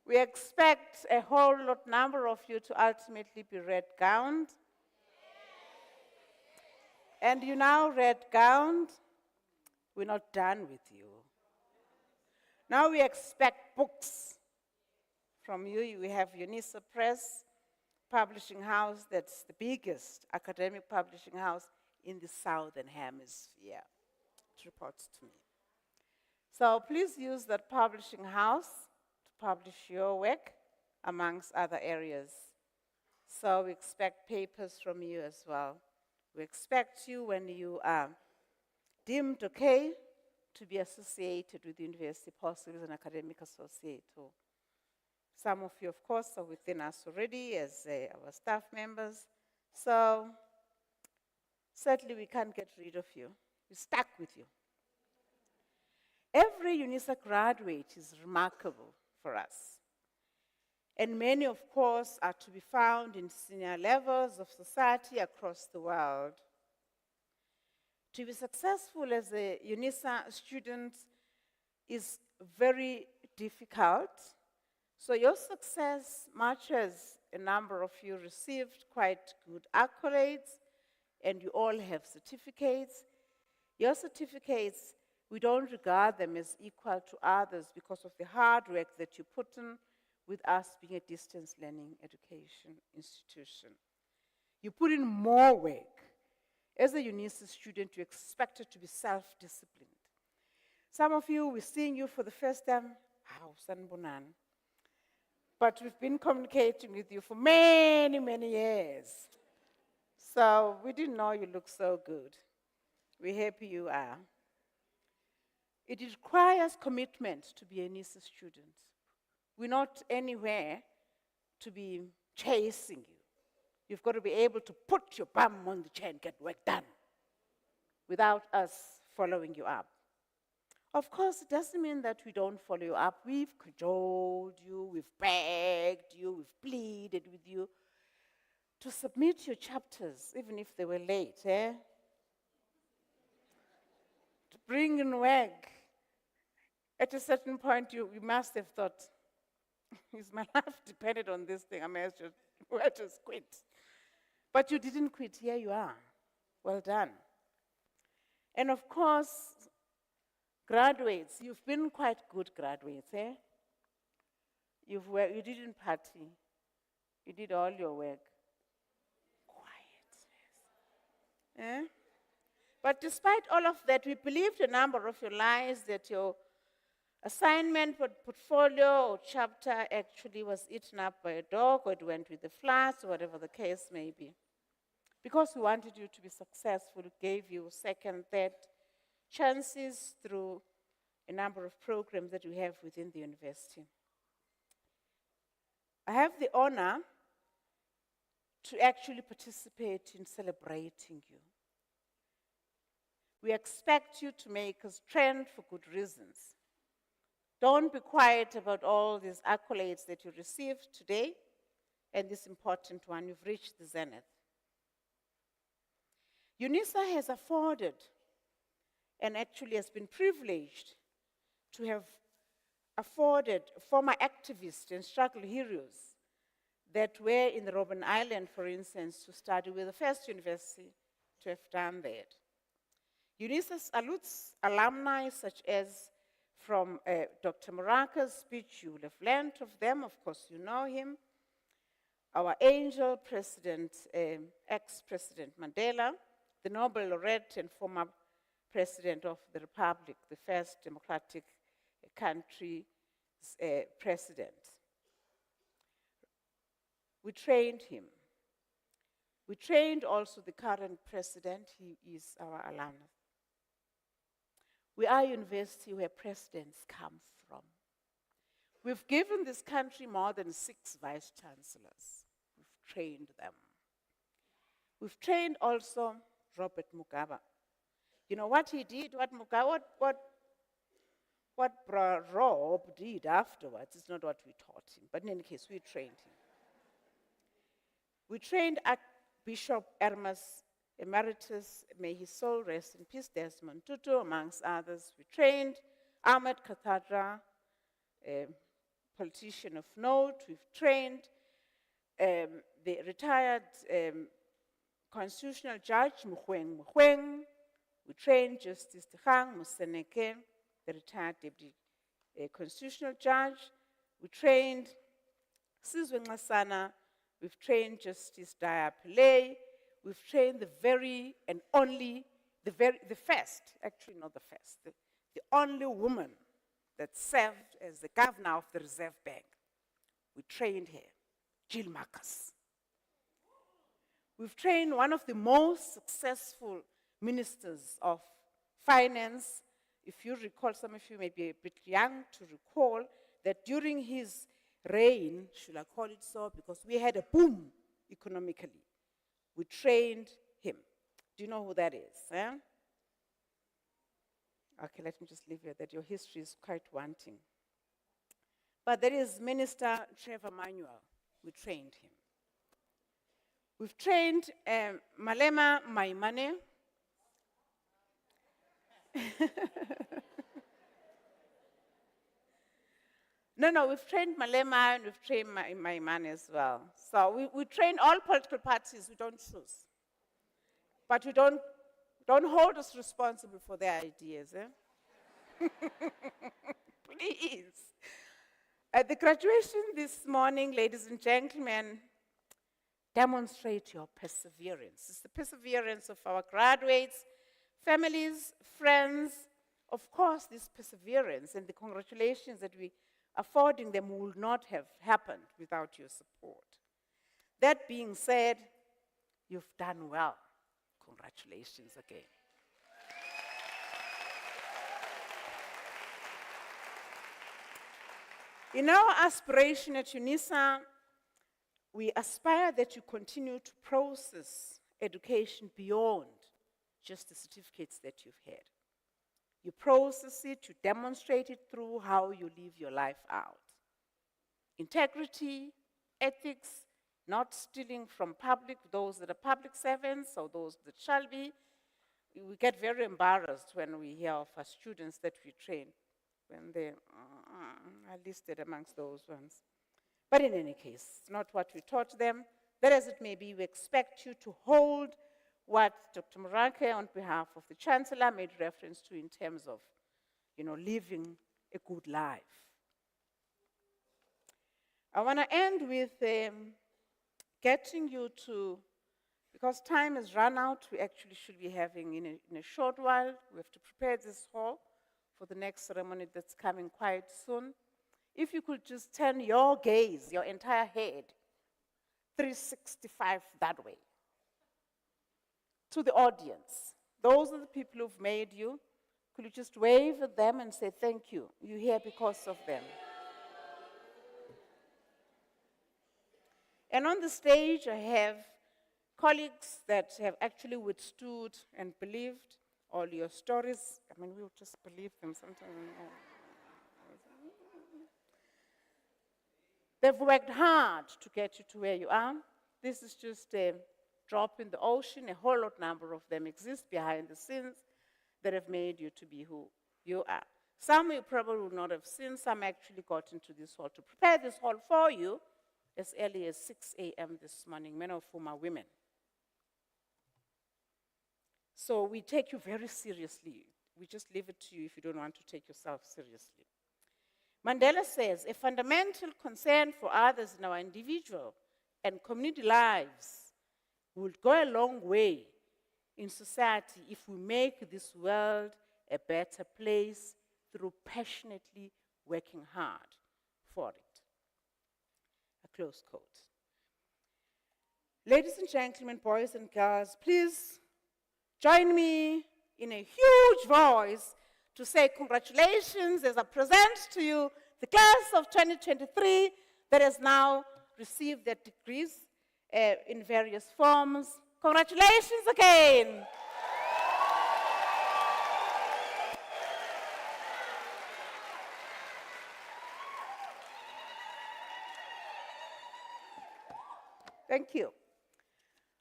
Speaker 4: We expect a whole number of you to ultimately be red-gowned. And you now red-gowned, we're not done with you. Now we expect books from you. We have Unisa Press, publishing house that's the biggest academic publishing house in the Southern Hemisphere. It reports to me. So please use that publishing house to publish your work amongst other areas. So we expect papers from you as well. We expect you, when you are deemed okay, to be associated with the university, possibly as an academic associate. Some of you, of course, are within us already as our staff members. So certainly we can't get rid of you. We're stuck with you. Every Unisa graduate is remarkable for us. And many, of course, are to be found in senior levels of society across the world. To be successful as a Unisa student is very difficult. So your success, much as a number of you received quite good accolades, and you all have certificates, your certificates, we don't regard them as equal to others because of the hard work that you put in with us being a distance learning education institution. You put in more work. As a Unisa student, you're expected to be self-disciplined. Some of you, we're seeing you for the first time, but we've been communicating with you for many, many years. So we didn't know you look so good. We're happy you are. It requires commitment to be a Unisa student. We're not anywhere to be chasing you. You've got to be able to put your bum on the chair and get work done without us following you up. Of course, it doesn't mean that we don't follow you up. We've cajoled you, we've begged you, we've pleaded with you to submit your chapters, even if they were late, To bring in work. At a certain point, you must have thought, is my life dependent on this thing? I may just quit. But you didn't quit. Here you are. Well done. And of course, graduates, you've been quite good graduates, You didn't party. You did all your work. Quietness. But despite all of that, we believed a number of your lies that your assignment, portfolio, or chapter actually was eaten up by a dog, or it went with the floods, or whatever the case may be. Because we wanted you to be successful, we gave you second, third chances through a number of programs that we have within the university. I have the honor to actually participate in celebrating you. We expect you to make us trend for good reasons. Don't be quiet about all these accolades that you received today and this important one. You've reached the zenith. Unisa has afforded and actually has been privileged to have afforded former activists and struggle heroes that were in the Robben Island, for instance, to study with the first university to have done that. Unisa salutes alumni such as from Dr. Moraka's speech, you will have learned of them, of course you know him. Our angel president, ex-President Mandela, the Nobel laureate and former president of the Republic, the first democratic country's president. We trained him. We trained also the current president. He is our alumnus. We are a university where presidents come from. We've given this country more than 6 vice-chancellors. We've trained them. We've trained also Robert Mugabe. You know what he did, what Rob did afterwards is not what we taught him, but in any case, we trained him. We trained Archbishop Hermas Emeritus, may his soul rest in peace, Desmond Tutu, amongst others. We trained Ahmed Katadra, a politician of note. We've trained the retired constitutional judge, Muhweng Muhweng. We trained Justice Tihang Museneke, the retired deputy constitutional judge. We trained Sizwe Nxasana. We've trained Justice Daya Pillay. We've trained the very and only, the first, actually not the first, the only woman that served as the governor of the Reserve Bank. We trained her, Jill Marcus. We've trained one of the most successful ministers of finance. If you recall, some of you may be a bit young to recall that during his reign, should I call it so, because we had a boom economically. We trained him. Do you know who that is? Eh? Okay, let me just leave it that your history is quite wanting. But there is Minister Trevor Manuel. We trained him. We've trained Malema Maimane. No, we've trained Malema and we've trained Maimane as well. So we train all political parties, we don't choose. But we don't hold us responsible for their ideas. Eh? Please. At the graduation this morning, ladies and gentlemen, demonstrate your perseverance. It's the perseverance of our graduates, families, friends. Of course, this perseverance and the congratulations that we affording them would not have happened without your support. That being said, you've done well. Congratulations again. In our aspiration at Unisa, we aspire that you continue to process education beyond just the certificates that you've had. You process it, you demonstrate it through how you live your life out. Integrity, ethics, not stealing from those that are public servants or those that shall be. We get very embarrassed when we hear of our students that we train, when they are listed amongst those ones. But in any case, it's not what we taught them. That as it may be, we expect you to hold what Dr. Morake, on behalf of the Chancellor, made reference to in terms of, living a good life. I want to end with getting you to, because time has run out, we actually should be having, in a short while, we have to prepare this hall for the next ceremony that's coming quite soon. If you could just turn your gaze, your entire head, 365 that way, to the audience. Those are the people who've made you. Could you just wave at them and say, thank you. You're here because of them. And on the stage, I have colleagues that have actually withstood and believed. all your stories. I mean, we'll just believe them sometimes. They've worked hard to get you to where you are. This is just a drop in the ocean. A whole lot number of them exist behind the scenes that have made you to be who you are. Some you probably would not have seen. Some actually got into this hall to prepare this hall for you as early as 6 a.m. this morning, many of whom are women. So we take you very seriously. We just leave it to you if you don't want to take yourself seriously. Mandela says, a fundamental concern for others in our individual and community lives will go a long way in society if we make this world a better place through passionately working hard for it. A close quote. Ladies and gentlemen, boys and girls, please join me in a huge voice to say congratulations as I present to you the class of 2023 that has now received their degrees in various forms. Congratulations again. Thank you.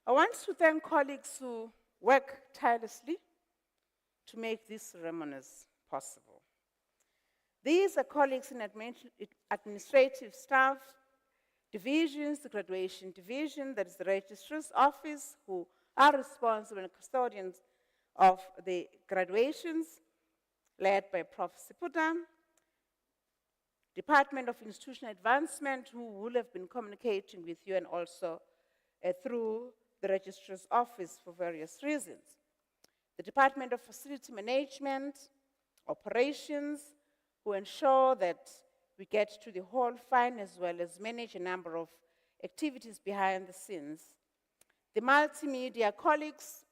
Speaker 4: I want to thank colleagues who work tirelessly to make these ceremonies possible. These are colleagues in administrative staff, divisions, the graduation division, that is the registrar's office, who are responsible and custodians of the graduations, led by Prof. Siputa, Department of Institutional Advancement, who will have been communicating with you, and also through the registrar's office for various reasons. The Department of Facility Management, Operations, who ensure that we get to the whole fine as well as manage a number of activities behind the scenes. The multimedia colleagues,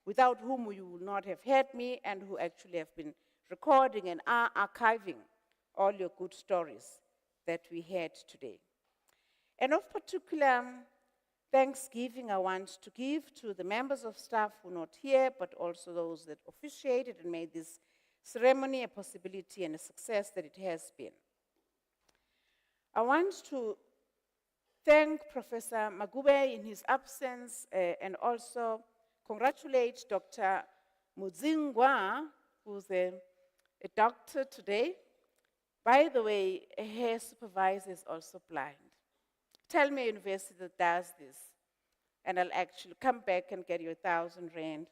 Speaker 4: without whom you would not have heard me, and who actually have been recording and are archiving all your good stories that we had today. And of particular thanksgiving I want to give to the members of staff who are not here, but also those that officiated and made this ceremony a possibility and a success that it has been. I want to thank Professor Magube in his absence and also congratulate Dr. Mudzingwa, who's a doctor today. By the way, her supervisor is also blind. Tell me a university that does this, and I'll actually come back and get you 1,000 rand.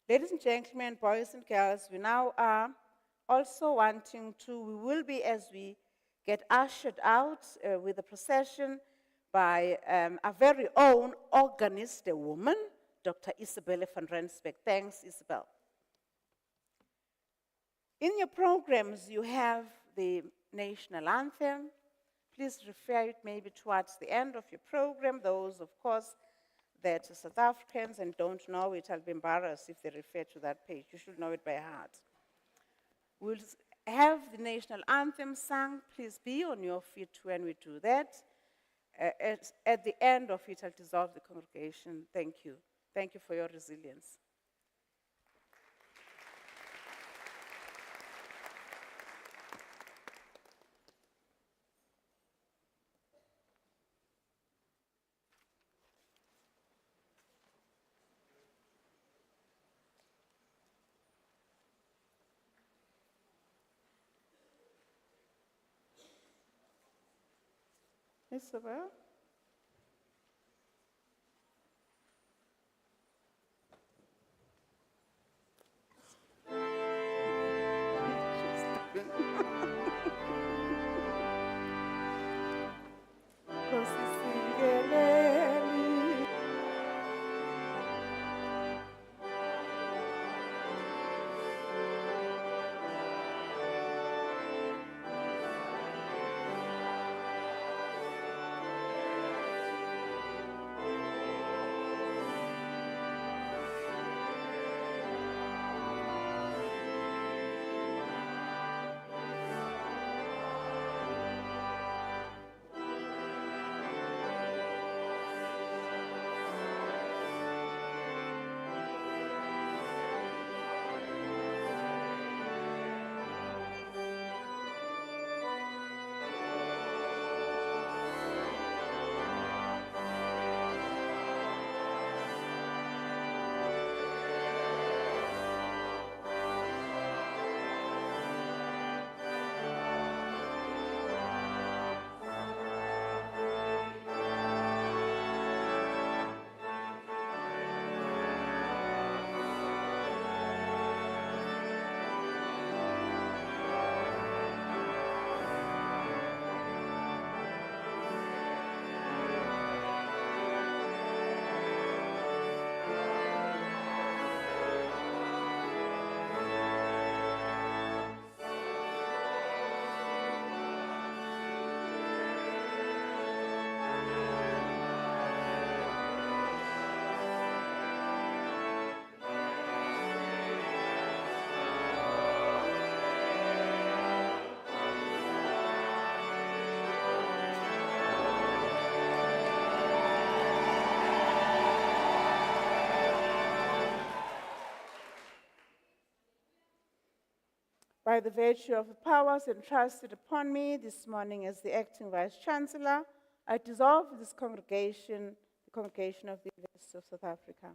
Speaker 4: Ladies and gentlemen, boys and girls, we now are also wanting to, we will be, as we get ushered out with a procession by our very own organist, a woman, Dr. Isabella van Rensbeck. Thanks, Isabel. In your programs, you have the national anthem. Please refer it maybe towards the end of your program. Those, of course, that are South Africans and don't know it, I'll be embarrassed if they refer to that page. You should know it by heart. We'll have the national anthem sung. Please be on your feet when we do that. At the end of it, I'll dissolve the congregation. Thank you. Thank you for your resilience. Isabel? By the virtue of the powers entrusted upon me this morning as the Acting Vice-Chancellor, I dissolve this congregation, the Congregation of the University of South Africa.